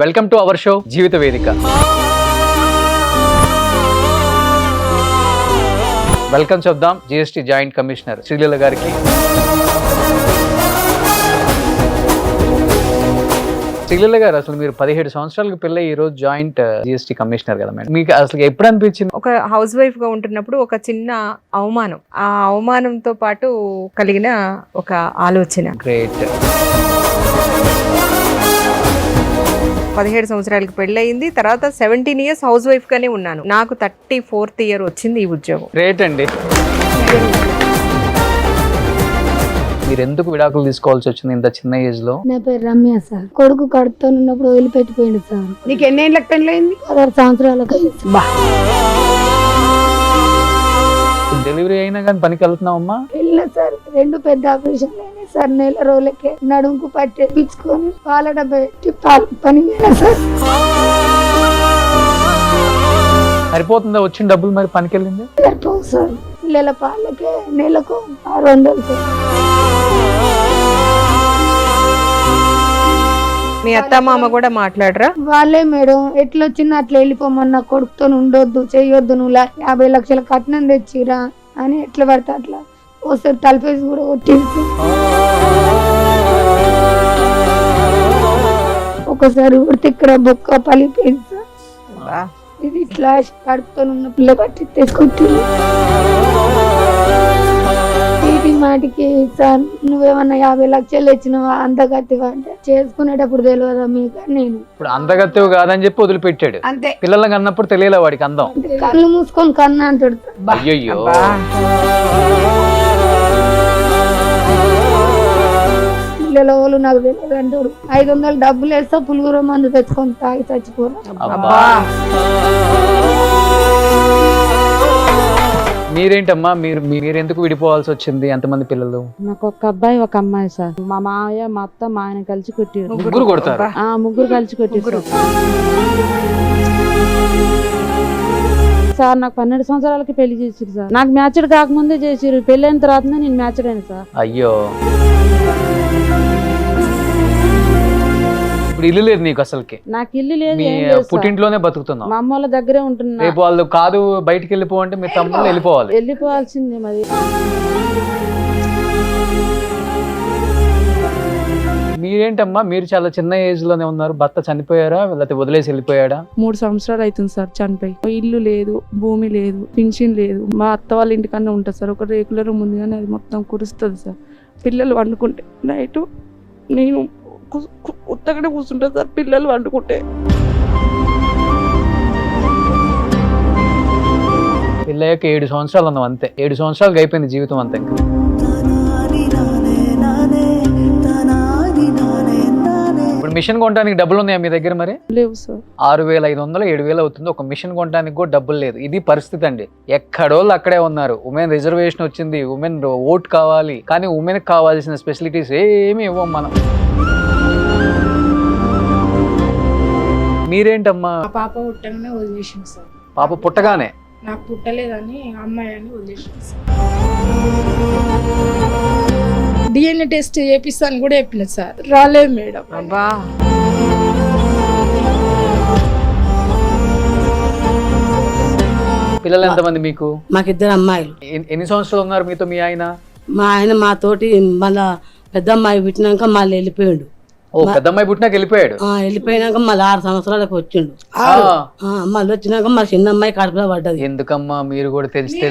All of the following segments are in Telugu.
Welcome to our show Jeevitha వేదిక. వెల్కమ్ చెప్దాం జిఎస్టీ జాయింట్ కమిషనర్ శ్రీలీల గారికి. శ్రీలీల గారు, అసలు మీరు 17 సంవత్సరాలకు పిల్ల ఈ రోజు జాయింట్ జిఎస్టీ కమిషనర్ కదా మేడం, మీకు అసలు ఎప్పుడు అనిపించింది? ఒక హౌస్ వైఫ్ గా ఉంటున్నప్పుడు ఒక చిన్న అవమానం, ఆ అవమానంతో పాటు కలిగిన ఒక ఆలోచన. గ్రేట్. 17 సంవత్సరాలకి పెళ్ళయింది, తర్వాత 17 ఇయర్స్ హౌస్ వైఫ్ గానే ఉన్నాను. నాకు 34th ఇయర్ వచ్చింది ఈ ఉద్యోగం. గ్రేట్ అండి. మీరు ఎందుకు విడాకులు తీసుకోవాల్సి వచ్చింది ఇంత చిన్న ఏజ్ లో? నా పేరు రమ్య సార్. కొడుకు కడుపుతో ఉన్నప్పుడు వదిలిపెట్టిపోయింది సార్. నీకు ఎన్ని ఏళ్ళకి పెళ్ళయింది? 16 సంవత్సరాలకు అయింది. డెలివరీ అయినా కానీ పనికి వెళ్తున్నావమ్మా? వెళ్ళిన సార్, 2 పెద్ద ఆపరేషన్ అయినాయి సార్. నెల రోజులకే నడుముకు పట్టేపించుకొని పాల డబ్బా పెట్టి పాలు పని వెళ్ళిన సార్. సరిపోతుందా వచ్చిన డబ్బులు? మరి పనికి వెళ్ళింది సరిపోవు సార్. పిల్లల పాలకే నెలకు 600 సార్. మీ అత్త మామ కూడా మాట్లాడరా? వాళ్ళే మేడం ఎట్లా వచ్చింది అట్లా వెళ్ళిపోమన్నా, కొడుకుతో ఉండొద్దు చెయ్యొద్దు, నువ్వు 50 లక్షల కట్నం తెచ్చిరా అని ఎట్లా పడితే అట్లా ఒకసారి తలపేసి కూడా కొట్టింది సార్. ఒకసారి కొడితే ఇక్కడ బొక్క పలిపోయింది సార్. ఇది ఇట్లా కడుపుతో ఉన్న పిల్ల పట్టి తెచ్చుకుంటుంది. వీటి మాటికి సార్ నువ్వేమన్నా 50 లక్షలు ఇచ్చినవా అందగత్తివా అంటే, చేసుకునేటప్పుడు తెలియదా మీకు? నేను ఇప్పుడు అందగత్తెవు కాదని చెప్పి వదిలిపెట్టాడు. అంతే, పిల్లలకి అన్నప్పుడు తెలియలే వాడికి అందం. కళ్ళు మూసుకొని కన్నా అంటాడు. అయ్యయ్యో. పిల్లల వాళ్ళు నాకు తెలియదు అంటాడు. 500 డబ్బులు వేస్తా పులుగుర మందు తెచ్చుకొని తాగి చచ్చిపోరా. అబ్బా. మీరేంటమ్మా, మీరు ఎందుకు విడిపోవాల్సి వచ్చింది? ఎంతమంది పిల్లలు? నాకు ఒక అబ్బాయి ఒక అమ్మాయి సార్. మా మావయ్య మా అత్త మా ఆయన కలిసి కొట్టారు. ముగ్గురు కొడతారు? ముగ్గురు కలిసి కొట్టారు సార్. నాకు 12 సంవత్సరాలకి పెళ్లి చేసిరు సార్. నాకు మ్యాచ్డ్ కాకముందే చేసిరు, పెళ్ళైన తర్వాతనే నేను మ్యాచ్డ్ అయినా సార్. అయ్యో. ఇప్పుడు ఇల్లు లేదు నీకు అసలుకి? నాకు ఇల్లు లేదు, మీ ఏం లేదు సార్. పుట్టింట్లోనే బతుకుతున్నావు? మా అమ్మ వాళ్ళ దగ్గరే ఉంటున్నా. రేపు వాళ్ళు కాదు బయటికి వెళ్ళిపో అంటే మీ తమ్ముళ్ళు వెళ్ళిపోవాలి. వెళ్ళిపోవాల్సిందే మరి. మీరేంటమ్మా, మీరు చాలా చిన్న ఏజ్ లోనే ఉన్నారు. భర్త చనిపోయారా లేకపోతే వదిలేసి వెళ్ళిపోయాడా? 3 సంవత్సరాలు అవుతుంది సార్ చనిపోయి. ఇల్లు లేదు, భూమి లేదు, పింఛన్ లేదు. మా అత్త వాళ్ళ ఇంటికన్నా ఉంటుంది సార్. ఒక రేకుల రూమ్ ఉంది కానీ అది మొత్తం కురుస్తుంది సార్. పిల్లలు వండుకుంటే నైట్ నేను ఉత్తగానే కూర్చుంటాను సార్ పిల్లలు వండుకుంటే. పిల్లయ్యాక 7 సంవత్సరాలు ఉన్నాం అంతే. 7 సంవత్సరాలకు అయిపోయింది జీవితం అంతా. ఇంకా ఇప్పుడు మిషన్ కొనడానికి డబ్బులు ఉన్నాయా మీ దగ్గర? మరి లేవు సార్. 6,500 7,000 అవుతుంది. ఒక మిషన్ కొనడానికి కూడా డబ్బులు లేదు. ఇది పరిస్థితి అండి. ఎక్కడోళ్ళు అక్కడే ఉన్నారు. ఉమెన్ రిజర్వేషన్ వచ్చింది, ఉమెన్ ఓట్ కావాలి, కానీ ఉమెన్ కావాల్సిన ఫెసిలిటీస్ ఏమి ఇవ్వం మనం. మీరేంటమ్మా? పాప పుట్టగానే వదిలేసింది సార్. పాప పుట్టగానే? నాకు పుట్టలేదని అమ్మాయి అని వదిలేసింది సార్. డిఎన్ఏ టెస్ట్ చేపిస్తాను కూడా చెప్పిన సార్, రాలేదు మేడం. అబ్బా. పిల్లలు ఎంతమంది మీకు? మాకు 2 అమ్మాయిలు. ఎన్ని సంవత్సరాలు ఉన్నారు మీతో మీ ఆయన? మా ఆయన మాతోటి మళ్ళా పెద్ద అమ్మాయి పుట్టినాక మళ్ళీ వెళ్ళిపోయాడు. ఓ, పెద్ద అమ్మాయి పుట్టినాక వెళ్ళిపోయాడు? వెళ్ళిపోయినాక మళ్ళీ 6 సంవత్సరాలకు వచ్చిండు. మళ్ళీ వచ్చినాక మా చిన్న అమ్మాయి కడుపులో పడ్డది. ఎందుకమ్మా మీరు కూడా తెలిసి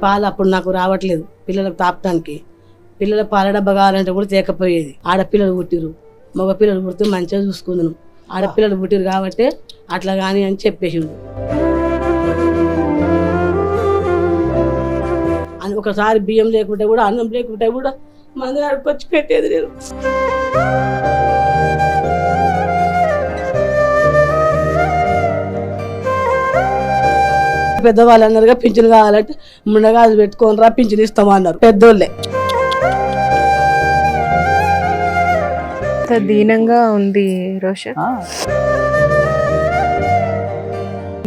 పాలు అప్పుడు నాకు రావట్లేదు పిల్లలకు తాపటానికి. పిల్లల పాల డబ్బా కావాలంటే కూడా తేకపోయేది. ఆడపిల్లలు పుట్టిరు, మగ పిల్లలు పుడితే మంచిగా చూసుకుందాం. ఆడపిల్లలు పుట్టిరు కాబట్టి అట్లా కానీ అని చెప్పేసిండు. అని ఒకసారి బియ్యం లేకుంటే కూడా అన్నం లేకుంటే కూడా మంది ఆడుకొచ్చి పెట్టేది నేను. పెద్దవాళ్ళు అన్నారుగా పింఛను కావాలంటే ముండగాజు పెట్టుకొని రా పింఛను ఇస్తామన్నారు పెద్దోళ్ళే. దీనంగా ఉంది రోషన్.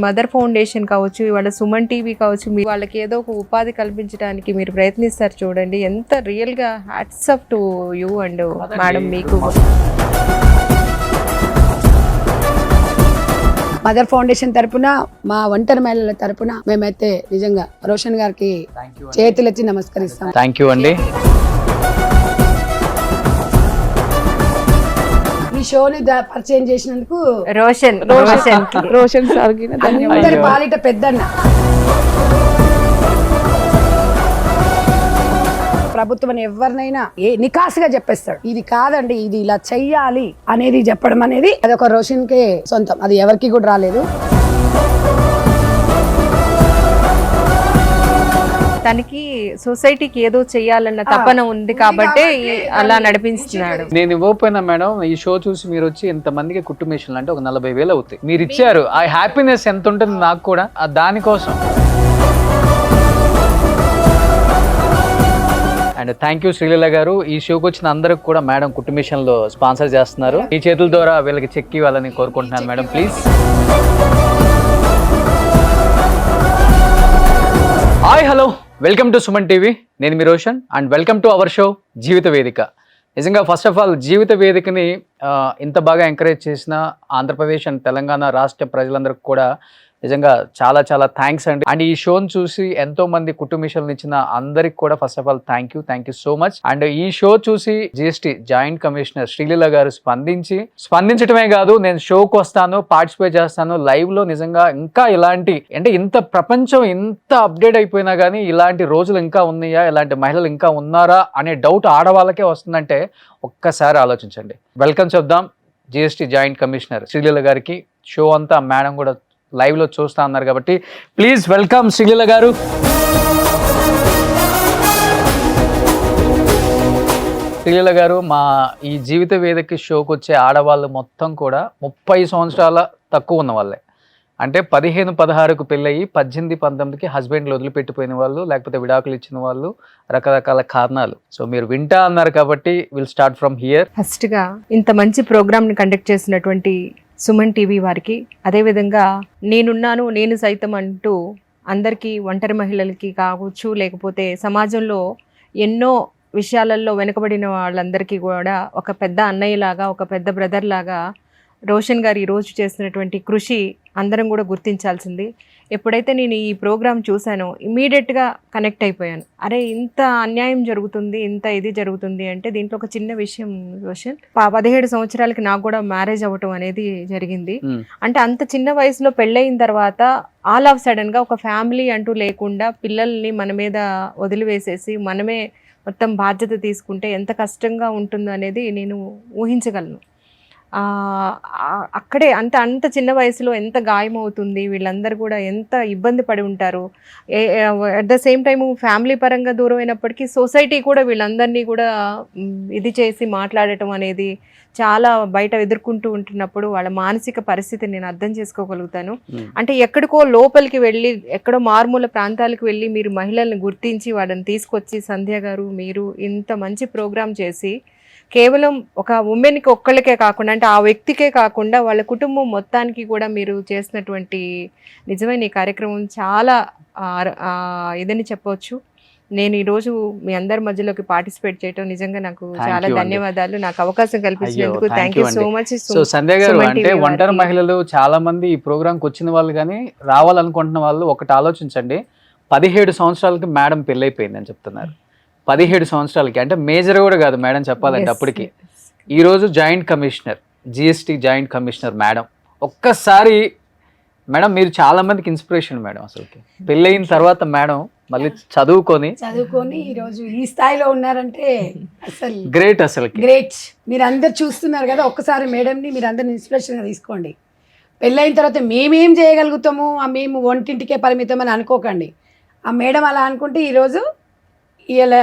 మదర్ ఫౌండేషన్ కావచ్చు, ఇవాళ సుమన్ టీవీ కావచ్చు, వాళ్ళకి ఏదో ఒక ఉపాధి కల్పించడానికి మీరు ప్రయత్నిస్తారు చూడండి. ఎంత రియల్ గా hats off to you and madam. మీకు మదర్ ఫౌండేషన్ తరపున, మా ఒంటరి మహిళల తరపున మేమైతే నిజంగా రోషన్ గారికి చేతులెత్తి నమస్కరిస్తాం. థ్యాంక్ యూ అండి. ఈ షోని పరిచయం చేసినందుకు రోషన్ సార్కి అందరి పాలిట పెద్దన్న. ప్రభుత్వం ఎవరినైనా నికాసుగా చెప్పేస్తాడు, ఇది కాదండి, ఇది ఇలా చెయ్యాలి అనేది చెప్పడం అనేది అది ఒక రోషన్ కే సొంతం, అది ఎవరికి కూడా రాలేదు. తనకి సొసైటీకి ఏదో చెయ్యాలన్న తపన ఉంది కాబట్టి అలా నడిపిస్తున్నాడు. నేను ఇవ్వకపోయినా మేడం, ఈ షో చూసి మీరు వచ్చి ఇంతమందికి కుట్టు మిషన్లు అంటే ఒక 40,000 అవుతాయి. మీరు ఇచ్చారు, ఆ హ్యాపీనెస్ ఎంత ఉంటుంది నాకు కూడా దానికోసం. అండ్ థ్యాంక్ యూ శ్రీలీల గారు. ఈ షోకి వచ్చిన అందరికి కూడా మేడం కుట్టు మిషన్ లో స్పాన్సర్ చేస్తున్నారు. ఈ చేతుల ద్వారా వీళ్ళకి చెక్ ఇవ్వాలని కోరుకుంటున్నాను madam, please. Hi, hello, welcome to Suman TV. నేను మీ Roshan and welcome to our show Jeevitha Vedika. నిజంగా ఫస్ట్ ఆఫ్ ఆల్ జీవిత వేదికని ఇంత బాగా ఎంకరేజ్ చేసిన ఆంధ్రప్రదేశ్ అండ్ తెలంగాణ రాష్ట్ర ప్రజలందరికీ కూడా నిజంగా చాలా చాలా థ్యాంక్స్ అండి. అండ్ ఈ షోని చూసి ఎంతో మంది కుటుంబ మిషన్లు ఇచ్చిన అందరికి కూడా first of all thank you so much. And ఈ షో చూసి జిఎస్టీ జాయింట్ కమిషనర్ శ్రీలీల గారు స్పందించడమే కాదు, నేను షోకి వస్తాను, పార్టిసిపేట్ చేస్తాను లైవ్ లో. నిజంగా ఇంకా ఇలాంటి అంటే ఇంత ప్రపంచం ఇంత అప్డేట్ అయిపోయినా కానీ ఇలాంటి రోజులు ఇంకా ఉన్నాయా, ఇలాంటి మహిళలు ఇంకా ఉన్నారా అనే డౌట్ ఆడవాళ్ళకే వస్తుందంటే ఒక్కసారి ఆలోచించండి. వెల్కమ్ చెప్దాం జిఎస్టీ జాయింట్ కమిషనర్ శ్రీలీల గారికి. షో అంతా మేడం కూడా లైవ్ లో చూస్తా అన్నారు కాబట్టి ప్లీజ్ వెల్కమ్ శ్రీలీల గారు. శ్రీలీల గారు, మా ఈ జీవిత వేదిక షోకి వచ్చే ఆడవాళ్ళు మొత్తం కూడా 30 సంవత్సరాల తక్కువ ఉన్న వాళ్ళే. అంటే 15-16కు పెళ్ళయి 18-19కి హస్బెండ్లు వదిలిపెట్టిపోయిన వాళ్ళు, లేకపోతే విడాకులు ఇచ్చిన వాళ్ళు, రకరకాల కారణాలు. సో మీరు వింటా అన్నారు కాబట్టి will start from here. First గా ఇంత మంచి ప్రోగ్రామ్ ని కండక్ట్ చేసినటువంటి సుమన్ టీవీ వారికి, అదేవిధంగా నేనున్నాను నేను సైతం అంటూ అందరికీ, ఒంటరి మహిళలకి కావచ్చు, లేకపోతే సమాజంలో ఎన్నో విషయాలలో వెనుకబడిన వాళ్ళందరికీ కూడా ఒక పెద్ద అన్నయ్యలాగా, ఒక పెద్ద బ్రదర్ లాగా రోషన్ గారు ఈరోజు చేసినటువంటి కృషి అందరం కూడా గుర్తించాల్సింది. ఎప్పుడైతే నేను ఈ ప్రోగ్రామ్ చూశానో ఇమీడియట్గా కనెక్ట్ అయిపోయాను. అరే, ఇంత అన్యాయం జరుగుతుంది, ఇంత ఇది జరుగుతుంది అంటే దీంట్లో ఒక చిన్న విషయం రోషన్, 17 సంవత్సరాలకి నాకు కూడా మ్యారేజ్ అవ్వటం అనేది జరిగింది. అంటే అంత చిన్న వయసులో పెళ్ళయిన తర్వాత ఆల్ ఆఫ్ సడన్ గా ఒక ఫ్యామిలీ అంటూ లేకుండా పిల్లల్ని మన మీద వదిలివేసేసి మనమే మొత్తం బాధ్యత తీసుకుంటే ఎంత కష్టంగా ఉంటుందో అనేది నేను ఊహించగలను. అక్కడే అంత చిన్న వయసులో ఎంత గాయం అవుతుంది, వీళ్ళందరూ కూడా ఎంత ఇబ్బంది పడి ఉంటారు. At the same time family పరంగా దూరం అయినప్పటికీ సొసైటీ కూడా వీళ్ళందరినీ కూడా ఇది చేసి మాట్లాడటం అనేది చాలా బయట ఎదుర్కొంటూ ఉంటున్నప్పుడు వాళ్ళ మానసిక పరిస్థితిని నేను అర్థం చేసుకోగలుగుతాను. అంటే ఎక్కడికో లోపలికి వెళ్ళి, ఎక్కడో మారుమూల ప్రాంతాలకు వెళ్ళి మీరు మహిళల్ని గుర్తించి వాళ్ళని తీసుకొచ్చి సంధ్య గారు మీరు ఇంత మంచి ప్రోగ్రాం చేసి కేవలం ఒక ఉమెన్కి ఒక్కళ్ళకే కాకుండా, అంటే ఆ వ్యక్తికే కాకుండా వాళ్ళ కుటుంబం మొత్తానికి కూడా మీరు చేసినటువంటి నిజమైన ఈ కార్యక్రమం చాలా ఇదని చెప్పవచ్చు. నేను ఈరోజు మీ అందరి మధ్యలోకి పార్టిసిపేట్ చేయడం నిజంగా నాకు చాలా ధన్యవాదాలు. నాకు అవకాశం కల్పించినందుకు thank you so much. So Sandhya గారు, అంటే ఒంటరి మహిళలు చాలా మంది ఈ ప్రోగ్రామ్కి వచ్చిన వాళ్ళు కానీ రావాలనుకుంటున్న వాళ్ళు ఒకటి ఆలోచించండి. 17 సంవత్సరాలకి మేడం పెళ్ళైపోయింది అని చెప్తున్నారు. 17 సంవత్సరాలకి అంటే మేజర్ కూడా కాదు మేడం చెప్పాలంటే అప్పటికి. ఈరోజు joint commissioner, GST joint commissioner madam. ఒక్కసారి మేడం మీరు చాలా మందికి ఇన్స్పిరేషన్ మేడం. అసలు పెళ్ళయిన తర్వాత మేడం మళ్ళీ చదువుకొని ఈరోజు ఈ స్థాయిలో ఉన్నారంటే అసలు గ్రేట్. అసలు గ్రేట్. మీరు అందరు చూస్తున్నారు కదా, ఒక్కసారి మేడంని మీరు అందరిని ఇన్స్పిరేషన్గా తీసుకోండి. పెళ్ళైన తర్వాత మేమేం చేయగలుగుతాము, మేము వంటింటికే పరిమితం అని అనుకోకండి. ఆ మేడం అలా అనుకుంటే ఈరోజు ఇలా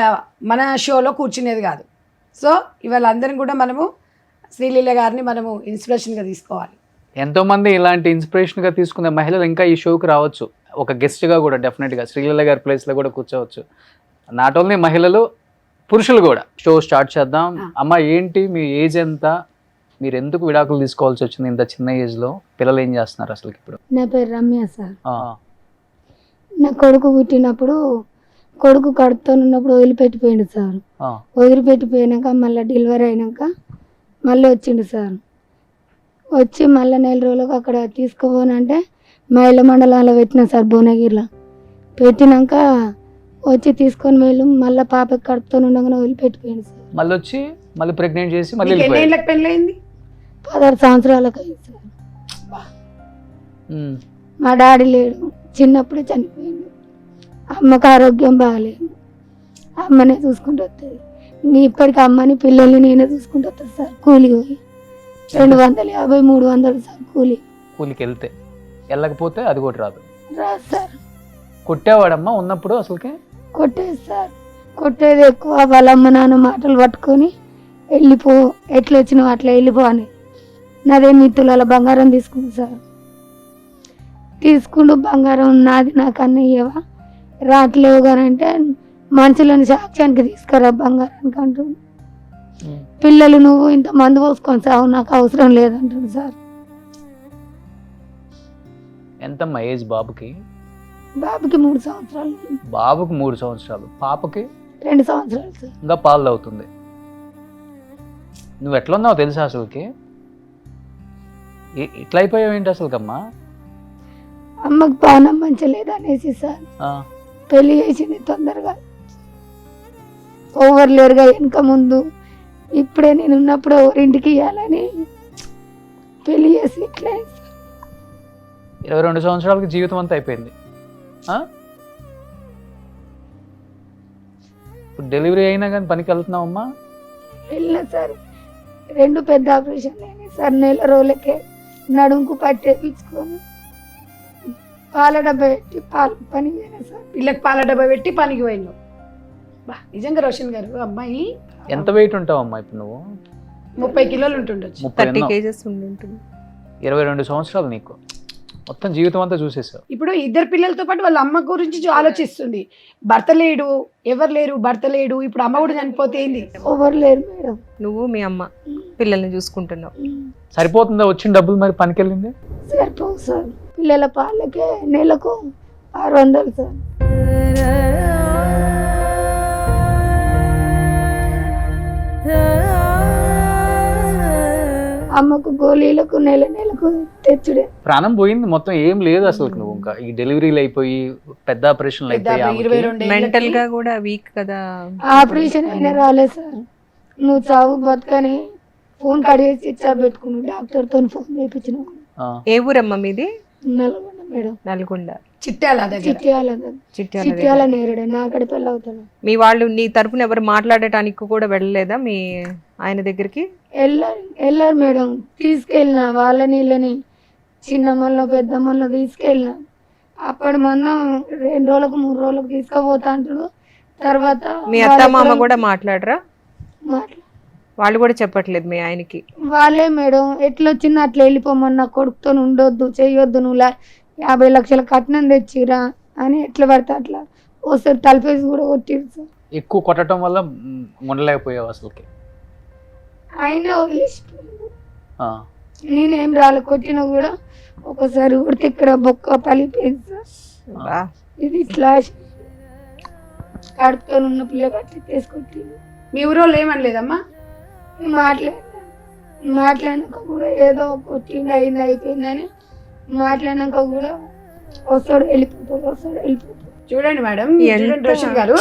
మన షోలో కూర్చునేది కాదు. సో ఇవాళ అందరం కూడా మనము శ్రీలీల గారిని మనము ఇన్స్పిరేషన్గా తీసుకోవాలి. ఎంతోమంది ఇలాంటి ఇన్స్పిరేషన్గా తీసుకునే మహిళలు ఇంకా ఈ షోకి రావచ్చు, ఒక గెస్ట్గా కూడా డెఫినెట్గా శ్రీలీల గారి ప్లేస్లో కూడా కూర్చోవచ్చు. నాట్ ఓన్లీ మహిళలు, పురుషులు కూడా. షో స్టార్ట్ చేద్దాం. అమ్మ ఏంటి మీ ఏజ్ ఎంత, మీరు ఎందుకు విడాకులు తీసుకోవాల్సి వచ్చింది ఇంత చిన్న ఏజ్ లో? పిల్లలు ఏం చేస్తున్నారు అసలు ఇప్పుడు? నా పేరు రమ్య సార్. ఆ, నా కొడుకు పుట్టినప్పుడు కొడుకు కడుపుతో ఉన్నప్పుడు వదిలిపెట్టిపోయిండు సార్. ఆ, వదిలిపెట్టిపోయినాక మళ్ళీ డెలివరీ అయినాక మళ్ళీ వచ్చిండు సార్. వచ్చి మళ్ళీ 4 రోజులకు అక్కడ తీసుకుపోనంటే మహిళా మండలంలో పెట్టిన సార్, భువనగిరిలో పెట్టినాక వచ్చి తీసుకొని వెళ్ళి మళ్ళీ పాపకి కడుపుతో ఉండగానే వదిలిపెట్టిపోయింది సార్. మళ్ళీ వచ్చి మళ్ళీ ప్రెగ్నెంట్ చేసి మళ్ళీ నీకు ఎన్ని వెళ్ళిపోయారు. ఏళ్ళకి పెళ్ళయింది? 16 సంవత్సరాలకు అయింది సార్. ఉమ్, మా డాడీ లేడు, చిన్నప్పుడే చనిపోయిండు. అమ్మకు ఆరోగ్యం బాగాలేదు, అమ్మనే చూసుకుంటూ వస్తుంది. ఇప్పటికి అమ్మని పిల్లల్ని నేనే చూసుకుంటూ వస్తుంది సార్. కూలి పోయి 250, 300 సార్ కూలి. కూలికి వెళ్తే వెళ్ళకపోతే అది కూడా రాదు. రాదు సార్. కొట్టేవాడమ్మా ఉన్నప్పుడు అసలుకి? కొట్టేది సార్, కొట్టేది ఎక్కువ. వాళ్ళ అమ్మ నాన్న మాటలు పట్టుకొని వెళ్ళిపో, ఎట్లా వచ్చినావు అట్లా వెళ్ళిపో అని. నాదే 3 తులాల బంగారం తీసుకుంది సార్. తీసుకుంటూ బంగారం నాది నాకు అన్నయ్యవా రాట్లేవు కానీ అంటే మనుషులను సాక్ష్యానికి తీసుకురా బంగారానికి అంటుండు. ఉమ్. పిల్లలు నువ్వు ఇంత మందు పోసుకొని సావు, నాకు అవసరం లేదంటాడు సార్. ఎంతమ్మా ఏజ్ బాబుకి? బాబుకి 3 సంవత్సరాలు, బాబుకి 3 సంవత్సరాలు, పాపకి 2 సంవత్సరాలు సార్. ఇంకా పాలు అవుతుంది. నువ్వు ఎట్లా ఉన్నావు తెలుసా అసలుకి? ఇట్లా అయిపోయావు ఏంటి అసలుకమ్మా? అమ్మకి పానం మంచి లేదనేసి సార్ ఆ, పెళ్లి చేసింది తొందరగా. ఓవర్ లేరుగా వెనక ముందు, ఇప్పుడే నేను ఉన్నప్పుడు ఎవరింటికి ఇవ్వాలని పెళ్లి చేసి ఇట్లా 22 సంవత్సరాలకి జీవితం అంతా అయిపోయింది. ఆ? ఇప్పుడు డెలివరీ అయినా కానీ పనికి వెళ్తున్నావమ్మా? వెళ్ళిన సార్. 2 పెద్ద ఆపరేషన్లు అయినాయి సార్. 1 నెల రోజులకే నడుముకు పట్టేపించుకొని పాల డబ్బా పెట్టి పాలు పని పోయినా సార్. పిల్లకి పాల డబ్బా పెట్టి పనికి పోయినావు. బా, నిజంగా రోషన్ గారు అమ్మాయి ఎంత వెయిట్ ఉంటావమ్మా ఇప్పుడు నువ్వు? 30 కిలోలు ఉంటుండొచ్చు. 30 30 ఎన్నో? కేజెస్ ఉంటుంది. 22 సంవత్సరాలు నీకు మొత్తం జీవితం అంతా చూసేసావు. ఇప్పుడు 2 పిల్లలతో పాటు వాళ్ళ అమ్మ గురించి ఆలోచిస్తుంది. భర్త లేడు, ఎవరు లేరు, భర్త లేడు, ఇప్పుడు అమ్మ కూడా చనిపోతే ఏంది? ఎవరు లేరు మేడం. నువ్వు మీ అమ్మ పిల్లల్ని చూసుకుంటున్నావు. సరిపోతుందా వచ్చిన డబ్బులు? మరి పనికి వెళ్ళింది సరిపోవు సార్. పిల్లల పాలకే నెలకు 600 సార్. అమ్మకు గోళీలకు నెలకు తెచ్చుడే. ప్రాణం పోయింది మొత్తం, ఏం లేదు అసలు. నువ్వు ఇంకా ఈ డెలివరీలు అయిపోయి పెద్ద ఆపరేషన్లు అయిపోయి ఆమెకి 22 మెంటల్ గా కూడా వీక్ కదా. ఆపరేషన్ అయినా రాలేదు సార్. నువ్వు చావు బతుకని ఫోన్ కడిగేసి ఇచ్చా పెట్టుకున్నావు. డాక్టర్తో ఫోన్ చేయించిన. ఆ, ఏ ఊరమ్మా మీది? నల్గొండ మేడం. నల్గొండ. చిట్టాల దగ్గర. చిట్యాల చిట్యాల. నేరడే నాకడ పెళ్ళి అవుతాను. మీ వాళ్ళు నీ తరపున ఎవరు మాట్లాడటానికి కూడా వెళ్ళలేదా మీ ఆయన దగ్గరికి? వెళ్ళారు మేడం. తీసుకెళ్ళిన వాళ్ళని వీళ్ళని, చిన్నమ్మల్లో పెద్దమ్మల్లో తీసుకెళ్ళిన. అప్పటి మొన్న 2 రోజులకు 3 రోజులకు తీసుకుపోతా అంటాడు. తర్వాత మీ అత్త మామ కూడా మాట్లాడరా? మాట్లా వాళ్ళు కూడా చెప్పట్లేదు మీ ఆయనకి? వాళ్ళే మేడం ఎట్లొచ్చిందో అట్లా వెళ్ళిపోమన్నా, కొడుకుతో ఉండొద్దు చేయొద్దు, నువ్వు 50 లక్షల కట్నం తెచ్చిరా అని ఎట్లా పడితే అట్లా ఒకసారి తలపేసి కూడా కొట్టిరు సార్. ఎక్కువ కొట్టడం వల్ల ఉండలేకపోయావు అసలుకి. అయినా వదిలేసిపోయాడు. ఆ, నేనేం రాలే, కొట్టినా కూడా ఒకసారి కొడితే ఇక్కడ బొక్క పలిపోయింది సార్. బా. ఇది ఇట్లా కడుపుతో ఉన్న పిల్ల కట్టి తీసుకొట్టింది. మీ ఊరోళ్ళు ఏమనలేదమ్మా? మాట్లాడినాక కూడా ఏదో కొట్టింది అయింది అయిపోయిందని మాట్లాడినాక కూడా వస్తాడు వెళ్ళిపోతాడు. చూడండి మేడం, ఎంత- చూడండి రోషన్ గారు,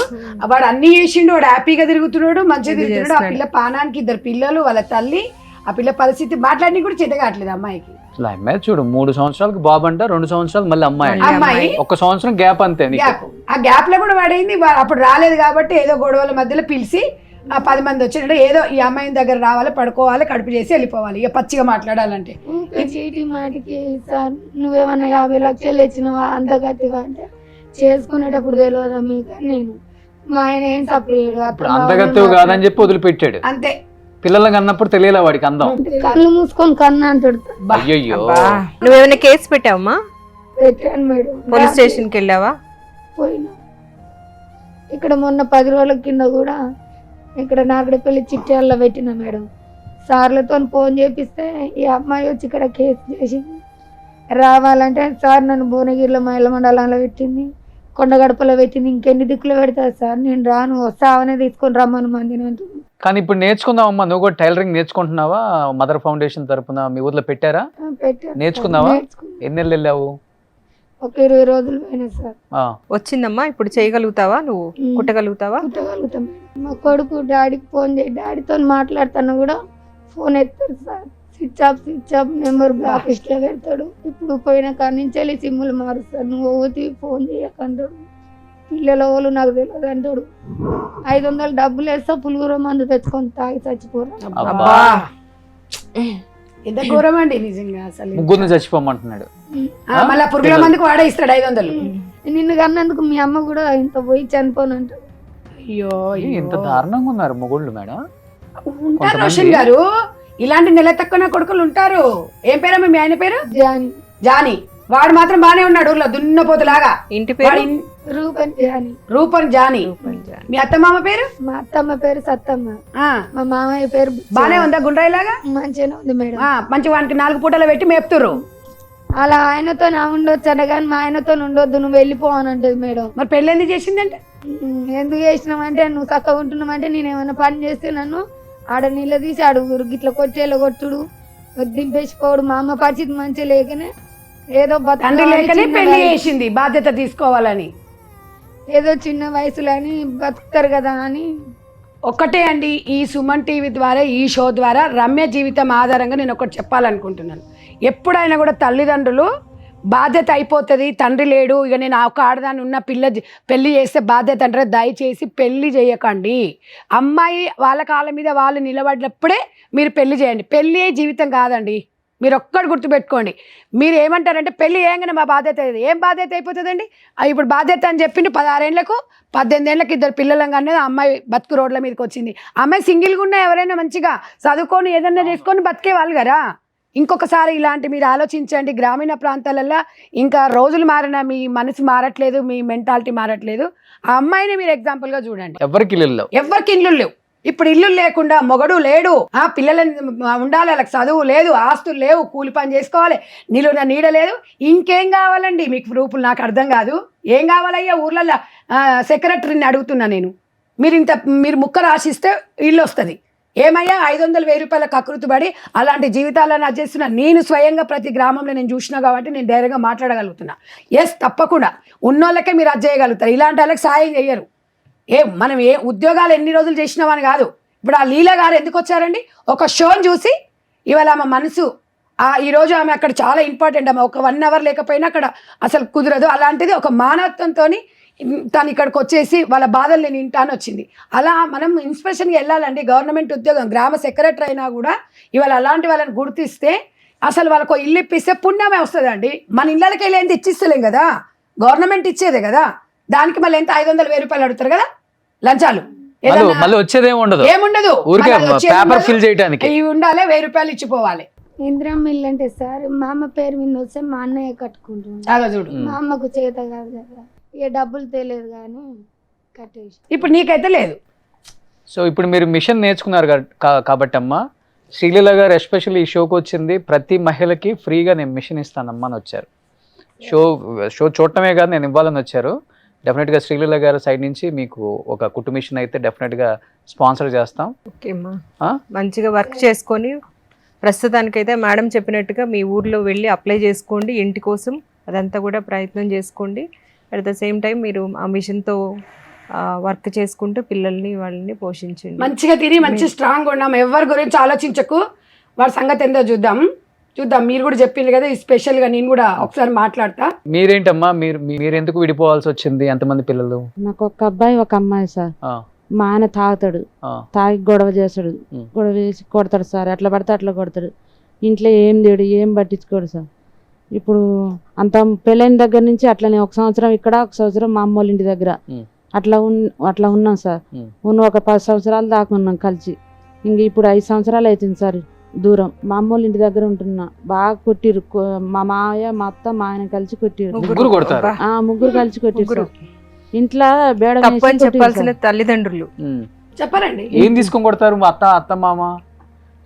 వాడు అన్ని చేసిండు, వాడు హ్యాపీగా తిరుగుతున్నాడు, మంచిగా తిరుగుతున్నాడు. ఆ పిల్ల పానానికి 2 పిల్లలు, వాళ్ళ తల్లి, ఆ పిల్ల పరిస్థితి మాట్లాడి కూడా చేత కావట్లేదు అమ్మాయికి. అసలు అమ్మాయి చూడు 3 సంవత్సరాలకు బాబు అంట, 2 సంవత్సరాలు మళ్ళీ అమ్మాయి అంట. అమ్మాయి 1 సంవత్సరం గ్యాప్ అంతే నీకు. గ్యాప్. ఆ గ్యాప్ లో కూడా వాడైంది. అప్పుడు రాలేదు కాబట్టి ఏదో గొడవల మధ్యలో పిలిచి ఆ 10 మంది వచ్చినట్టు ఏదో ఈ అమ్మాయి దగ్గర రావాలి, పడుకోవాలి, కడుపు చేసి వెళ్ళిపోవాలి. ఇక పచ్చిగా మాట్లాడాలంటే చీటి మాటికి సార్ నువ్వేమన్నా 50 లక్షలు ఇచ్చినవా అంత గట్టిగా అంటే చేసుకునేటప్పుడు తెలియదా మీకు? నేను మా ఆయన ఏం సపరేట్ ఇప్పుడు అందగత్తెవు కాదని చెప్పి వదిలిపెట్టాడు. అంతే. పిల్లలకి అన్నప్పుడు తెలియలే వాడికి అందం. కళ్ళు మూసుకొని కన్నా అంటాడు. అయ్యయ్యో. నువ్వేమైనా కేసు పెట్టావమ్మా? పెట్టాను మేడం. పోలీస్ స్టేషన్కి వెళ్ళావా? పోయినా. ఇక్కడ మొన్న 10 రోజుల కింద కూడా ఇక్కడ నాగడపల్లి చిట్యాల్లో పెట్టిన మేడం. సార్లతో ఫోన్ చేపిస్తే ఈ అమ్మాయి వచ్చి ఇక్కడ కేసు చేసింది. రావాలంటే సార్ నన్ను భువనగిరిలో మహిళా మండలంలో పెట్టింది, కొండగడపలో పెట్టింది, ఇంకెన్ని దిక్కులు పెడతారు సార్, నేను రాను, వస్తావనే తీసుకొని రమ్మను మందిని అంటుంది. కానీ ఇప్పుడు నేర్చుకుందామమ్మా, నువ్వు కూడా టైలరింగ్ నేర్చుకుంటున్నావా? మదర్ ఫౌండేషన్ తరపున మీ ఊర్లో పెట్టారా? పెట్టారు. నేర్చుకున్నావా? నేర్చుకున్నా. ఎన్ని నెలలు వెళ్ళావు? ఒక 20 రోజులు పోయినా సార్. వచ్చిందమ్మా, ఇప్పుడు చేయగలుగుతావా? నువ్వు కుట్టగలుగుతావా? కుట్టగలుగుతాం. మా కొడుకు డాడీకి ఫోన్ చేయి, డాడీతో మాట్లాడుతాను కూడా ఫోన్ ఎత్తాడు sir. Switch off number block list లో పెడతాడు. ఇప్పుడు పోయిన కాడి నుంచి వెళ్ళి సిమ్ములు మారుస్తాడు. నువ్వు ఓతి ఫోన్ చేయకంటాడు. పిల్లల వాళ్ళు నాకు తెలియదు అంటాడు. 500 డబ్బులు వేస్తా పులుగుర మందు తెచ్చుకొని తాగి చచ్చిపోరా. అబ్బా. ఎంత ఘోరం అండి నిజంగా అసలు. ముగ్గురిని చచ్చిపోమంటున్నాడు. మళ్ళీ పురుగుల మందుకు వాడే ఇస్తాడు 500. నిన్ను కన్నందుకు మీ అమ్మ కూడా ఇంత పోయి చనిపోను అంటాడు. అయ్యో ఇంత దారుణంగా ఉన్నారు మొగుళ్ళు మేడం. ఉంటారు రోషన్ గారు, ఇలాంటి నెల తక్కువ కొడుకులు ఉంటారు. ఏం పేరమ్మా మీ ఆయన పేరు? జాని. జానీ. వాడు మాత్రం బానే ఉన్నాడు ఊర్లో దున్నపోతులాగా. ఇంటి పేరు? రూపన్ జాని. రూపన్ జానీ. మీ అత్తమామ పేరు? మా అత్తమ్మ పేరు సత్తమ్మ. మా మామయ్య పేరు బానే ఉందా గుండ్రాయిలాగా? మంచిగానే ఉంది మేడం. మంచి వానికి 4 పూటలు పెట్టి మేపుతుర్రు. అలా ఆయనతో నా ఉండొచ్చు అన్న కానీ మా ఆయనతో ఉండొద్దు, నువ్వు వెళ్ళిపో అని అంటది మేడం. మరి పెళ్ళి ఎందుకు చేసిందంటే? ఎందుకు చేసినామంటే నువ్వు చక్కగా ఉంటున్నామంటే నేను ఏమైనా పని చేస్తే నన్ను ఆడ నీళ్ళ తీసి అడుగురు, గిట్ల కొట్టేలా కొట్టుడు, దింపేసిపోడు. మా అమ్మ పరిస్థితి మంచిగా లేకనే ఏదో తండ్రి లేకనే పెళ్లి చేసింది, బాధ్యత తీసుకోవాలని. ఏదో చిన్న వయసులో అని బతుకుతారు కదా అని. ఒక్కటే అండి, ఈ సుమన్ టీవీ ద్వారా, ఈ షో ద్వారా రమ్య జీవితం ఆధారంగా నేను ఒకటి చెప్పాలనుకుంటున్నాను. ఎప్పుడైనా కూడా తల్లిదండ్రులు బాధ్యత అయిపోతుంది, తండ్రి లేడు, ఇక నేను ఒక ఆడదాన్ని ఉన్న పెళ్లి చేస్తే బాధ్యత అంటారు. దయచేసి పెళ్లి చేయకండి. అమ్మాయి వాళ్ళ కాళ్ళ మీద వాళ్ళు నిలబడినప్పుడే మీరు పెళ్లి చేయండి. పెళ్ళి జీవితం కాదండి. మీరు ఒక్కటి గుర్తుపెట్టుకోండి. మీరు ఏమంటారంటే పెళ్లి చేయగానే మా బాధ్యత అయ్యేది. ఏం బాధ్యత అయిపోతుందండి? ఇప్పుడు బాధ్యత అని చెప్పిండు 16 ఏళ్లకు 18 ఏళ్ళకి 2 పిల్లలంగా అనేది అమ్మాయి బతుకు రోడ్ల మీదకి వచ్చింది. అమ్మాయి సింగిల్గా ఉన్న ఎవరైనా మంచిగా చదువుకొని ఏదన్నా చేసుకొని బతికే వాళ్ళు కదా. ఇంకొకసారి ఇలాంటి మీరు ఆలోచించండి. గ్రామీణ ప్రాంతాలలో ఇంకా రోజులు మారినా మీ మనసు మారట్లేదు, మీ మెంటాలిటీ మారట్లేదు. ఆ అమ్మాయిని మీరు ఎగ్జాంపుల్గా చూడండి. ఎవరికి ఇల్లు లేవు. ఇప్పుడు ఇల్లు లేకుండా మొగడు లేడు, పిల్లలని ఉండాలి, వాళ్ళకి చదువు లేదు, ఆస్తులు లేవు, కూలి పని చేసుకోవాలి, నీడ లేదు. ఇంకేం కావాలండి మీకు ప్రూఫ్లు? నాకు అర్థం కాదు. ఏం కావాలయ్యా? ఊర్లలో సెక్రటరీని అడుగుతున్నా నేను. మీరు ముక్క రాసిస్తే ఇల్లు వస్తుంది. ఏమయ్యా 500,000 రూపాయల కకృతిపడి అలాంటి జీవితాలను చేస్తున్నా. నేను స్వయంగా ప్రతి గ్రామంలో నేను చూసినా కాబట్టి నేను ధైర్యంగా మాట్లాడగలుగుతున్నా. తప్పకుండా ఉన్నోళ్ళకే మీరు అది చేయగలుగుతారు, ఇలాంటి వాళ్ళకి సాయం చెయ్యరు. మనం ఉద్యోగాలు ఎన్ని రోజులు చేసినామని కాదు. ఇప్పుడు ఆ లీలా గారు ఎందుకు వచ్చారండి? ఒక షోని చూసి ఇవాళ ఆమె మనసు ఈరోజు ఆమె అక్కడ చాలా ఇంపార్టెంట్. ఆమె ఒక 1 అవర్ లేకపోయినా అక్కడ అసలు కుదరదు. అలాంటిది ఒక మానవత్వంతో తను ఇక్కడికి వచ్చేసి వాళ్ళ బాధలు నేను వింటాను వచ్చింది. అలా మనం ఇన్స్పిరేషన్గా వెళ్ళాలండి. గవర్నమెంట్ ఉద్యోగం గ్రామ సెక్రటరీ అయినా కూడా ఇవాళ అలాంటి వాళ్ళని గుర్తిస్తే అసలు వాళ్ళకు ఇల్లు ఇప్పిస్తే పుణ్యమే వస్తుందండి. మన ఇళ్ళకి వెళ్ళి ఎంత ఇచ్చిస్తలేం కదా, గవర్నమెంట్ ఇచ్చేదే కదా. దానికి మళ్ళీ ఎంత 500,000 రూపాయలు అడుగుతారు కదా లంచాలు. ఏముండదు, ఇవి ఉండాలి, 1000 రూపాయలు ఇచ్చిపోవాలి. ఇందిరమ్మ ఇల్లు అంటే సార్ మా అమ్మ పేరు మీద వస్తే మా అన్నయ్య కట్టుకుంటున్నాడు. చూడు, మా అమ్మకు చేత కాదు కదా, ఇక డబ్బులు తెలియదు కానీ కట్టేసి. ఇప్పుడు నీకైతే లేదు. సో ఇప్పుడు మీరు మిషన్ నేర్చుకున్నారు కాబట్టి అమ్మా, శ్రీలీల గారు ఎస్పెషల్లీ ఈ షోకి వచ్చింది ప్రతి మహిళకి ఫ్రీగా నేను మిషన్ ఇస్తానమ్మా అని వచ్చారు. షో చూడటమే కాదు నేను ఇవ్వాలని వచ్చారు. డెఫినెట్గా శ్రీలీల గారి సైడ్ నుంచి మీకు ఒక కుట్టు మిషన్ అయితే డెఫినెట్గా స్పాన్సర్ చేస్తాం. ఓకే అమ్మా, మంచిగా వర్క్ చేసుకొని ప్రస్తుతానికైతే మేడం చెప్పినట్టుగా మీ ఊర్లో వెళ్ళి అప్లై చేసుకోండి ఇంటి కోసం. అదంతా కూడా ప్రయత్నం చేసుకోండి. అట్ ద సేమ్ టైం మీరు ఆ మిషన్తో వర్క్ చేసుకుంటూ పిల్లల్ని వాళ్ళని పోషించండి. మంచిగా తిని మంచి స్ట్రాంగ్ ఉన్నాం. ఎవరి గురించి ఆలోచించకు, వాడి సంగతి ఎంతో చూద్దాం. మీరు కూడా చెప్పింది కదా, స్పెషల్ గా నేను కూడా ఒకసారి మాట్లాడతా. మీరేంటమ్మా, మీరు ఎందుకు విడిపోవాల్సి వచ్చింది? ఎంతమంది పిల్లలు? నాకు ఒక అబ్బాయి ఒక అమ్మాయి సార్. మా ఆయన తాగుతాడు, తాగి గొడవ చేస్తాడు, గొడవ చేసి కొడతాడు సార్. ఎట్లా పడితే అట్లా కొడతాడు. ఇంట్లో ఏం లేడు, ఏం పట్టించుకోడు సార్. ఇప్పుడు అంత పెళ్ళైన దగ్గర నుంచి అట్లనే 1 సంవత్సరం ఇక్కడ, 1 సంవత్సరం మా అమ్మ వాళ్ళ ఇంటి దగ్గర అట్లా ఉన్నాం సార్. ఒక 10 సంవత్సరాలు దాకా ఉన్నాం కలిసి. ఇంక ఇప్పుడు 5 సంవత్సరాలు అవుతుంది సార్ దూరం. మా అమ్మ వాళ్ళ ఇంటి దగ్గర ఉంటున్నా. బాగా కొట్టిరు, మా మాయ మా అత్త మా ఆయన కలిసి కొట్టిరు. ముగ్గురు కలిసి కొట్టిరు సార్. ఇంట్లో బేడ చెప్పాల్సిన తల్లిదండ్రులు చెప్పారండి. ఏం తీసుకొని కొడతారు? అత్త మామ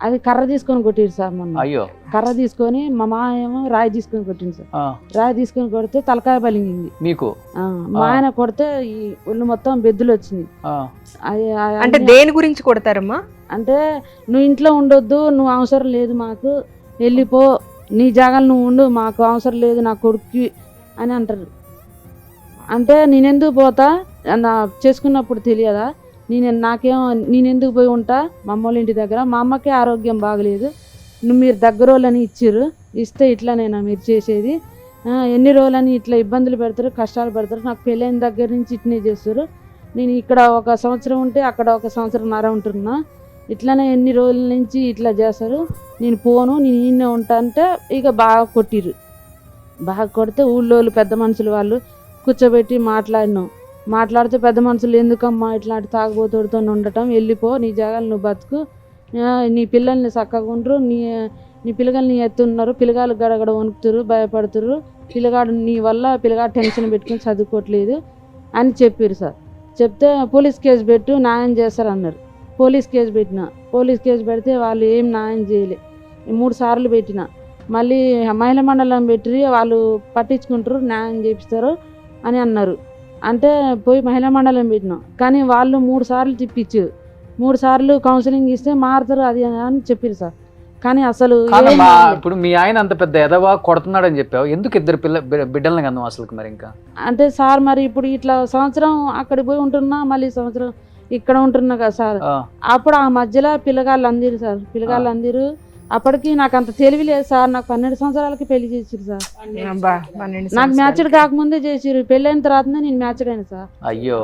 అది కర్ర తీసుకొని కొట్టిరు సార్ మొన్న. అయ్యో. కర్ర తీసుకొని మా మామ ఏమో రాయి తీసుకొని కొట్టింది సార్. రాయి తీసుకొని కొడితే తలకాయ బలిగింది మీకు. మా ఆయన కొడితే ఈ ఒళ్ళు మొత్తం బెద్దులు వచ్చింది. అంటే దేని గురించి కొడతారమ్మా? అంటే నువ్వు ఇంట్లో ఉండొద్దు, నువ్వు అవసరం లేదు మాకు, వెళ్ళిపో, నీ జాగాలు నువ్వు ఉండు, మాకు అవసరం లేదు నా కొడుక్కి అని అంటారు. అంటే నేనెందుకు పోతా, నా చేసుకున్నప్పుడు తెలియదా, నేనెందుకు పోయి ఉంటా మా అమ్మ వాళ్ళ ఇంటి దగ్గర, మా అమ్మకే ఆరోగ్యం బాగలేదు, మీరు దగ్గర వాళ్ళని ఇచ్చిర్రు, ఇస్తే ఇట్లానేనా మీరు చేసేది, ఎన్ని రోజులని ఇట్లా ఇబ్బందులు పెడతారు, కష్టాలు పెడతారు, నాకు పెళ్ళైన దగ్గర నుంచి ఇట్నే చేస్తారు, నేను ఇక్కడ 1 సంవత్సరం ఉంటే అక్కడ 1 సంవత్సరంన్నర ఉంటున్నా, ఇట్లానే ఎన్ని రోజుల నుంచి ఇట్లా చేస్తారు, నేను పోను, నేను ఈయనే ఉంటా అంటే ఇక బాగా కొట్టిర్రు. బాగా కొడితే ఊళ్ళోళ్ళు పెద్ద మనుషులు వాళ్ళు కూర్చోబెట్టి మాట్లాడితే పెద్ద మనుషులు ఎందుకమ్మా ఇట్లాంటి తాగుబోతుడితో ఉండటం, వెళ్ళిపో, నీ జాగాలు నువ్వు బతుకు, నీ పిల్లల్ని చక్కగా ఉండరు, నీ పిల్లగాళ్ళు నీ ఎత్తున్నారు, పిల్లగాళ్ళు గడగడ వణుకుతురు, భయపడుతురు, పిల్లగాడు నీ వల్ల పిల్లగాడు టెన్షన్ పెట్టుకుని చదువుకోవట్లేదు అని చెప్పారు సార్. చెప్తే పోలీస్ కేసు పెట్టు, న్యాయం చేస్తారు అన్నారు. పోలీస్ కేసు పెడితే వాళ్ళు ఏం న్యాయం చేయలే. 3 సార్లు పెట్టిన, మళ్ళీ మహిళా మండలం పెట్టి వాళ్ళు పట్టించుకుంటారు, న్యాయం చేపిస్తారు అని అన్నారు. అంటే పోయి మహిళా మండలం పెట్టినాం, కానీ వాళ్ళు 3 సార్లు తిప్పించారు, 3 సార్లు కౌన్సిలింగ్ ఇస్తే మారుతారు అది అని చెప్పారు సార్. కానీ అసలు ఇప్పుడు మీ ఆయన అంత పెద్ద ఎదవా కొడుతున్నాడని చెప్పావు, ఎందుకు 2 బిడ్డలని కన్నా అసలు మరి ఇంకా? అంటే సార్ మరి ఇప్పుడు ఇట్లా సంవత్సరం అక్కడికి పోయి ఉంటున్నా, మళ్ళీ సంవత్సరం ఇక్కడ ఉంటున్నా కదా సార్, అప్పుడు ఆ మధ్యలో పిల్లగాళ్ళు అందిరు సార్, అందరు అప్పటికి నాకు అంత తెలివి లేదు సార్, నాకు 12 సంవత్సరాలకి పెళ్లి చేసిరు సార్, నాకు మ్యాచ్డ్ కాకముందే చేసిరు, పెళ్ళైన తర్వాతనే నేను మ్యాచ్డ్ అయినా సార్. అయ్యో.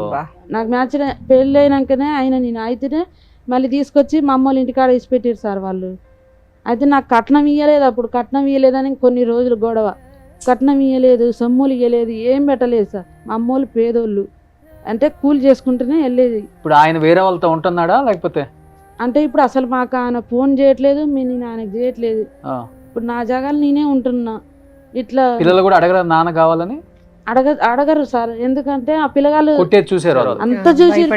నాకు మ్యాచ్డ్ పెళ్ళి అయినాకనే నేను అయితేనే మళ్ళీ తీసుకొచ్చి మా అమ్మ వాళ్ళ ఇంటికాడ వేసి పెట్టారు సార్ వాళ్ళు. అయితే నాకు కట్నం ఇవ్వలేదు, అప్పుడు కట్నం ఇవ్వలేదని కొన్ని రోజులు గొడవ, కట్నం ఇవ్వలేదు, సొమ్ములు ఇవ్వలేదు, ఏం పెట్టలేదు సార్. మా అమ్మోళ్ళు పేదోళ్ళు, అంటే కూలి చేసుకుంటూనే వెళ్ళేది. ఇప్పుడు ఆయన వేరే వాళ్ళతో ఉంటున్నాడా లేకపోతే? అంటే ఇప్పుడు అసలు మాకు ఆయన ఫోన్ చేయట్లేదు, నేను ఆయనకు చేయట్లేదు, ఇప్పుడు నా జాగాలు నేనే ఉంటున్నా. ఇట్లా పిల్లలు కూడా అడగరా నాన్న కావాలని? అడగరు సార్, ఎందుకంటే ఆ పిల్లగాళ్ళు చూసారు, అంత చూసారు,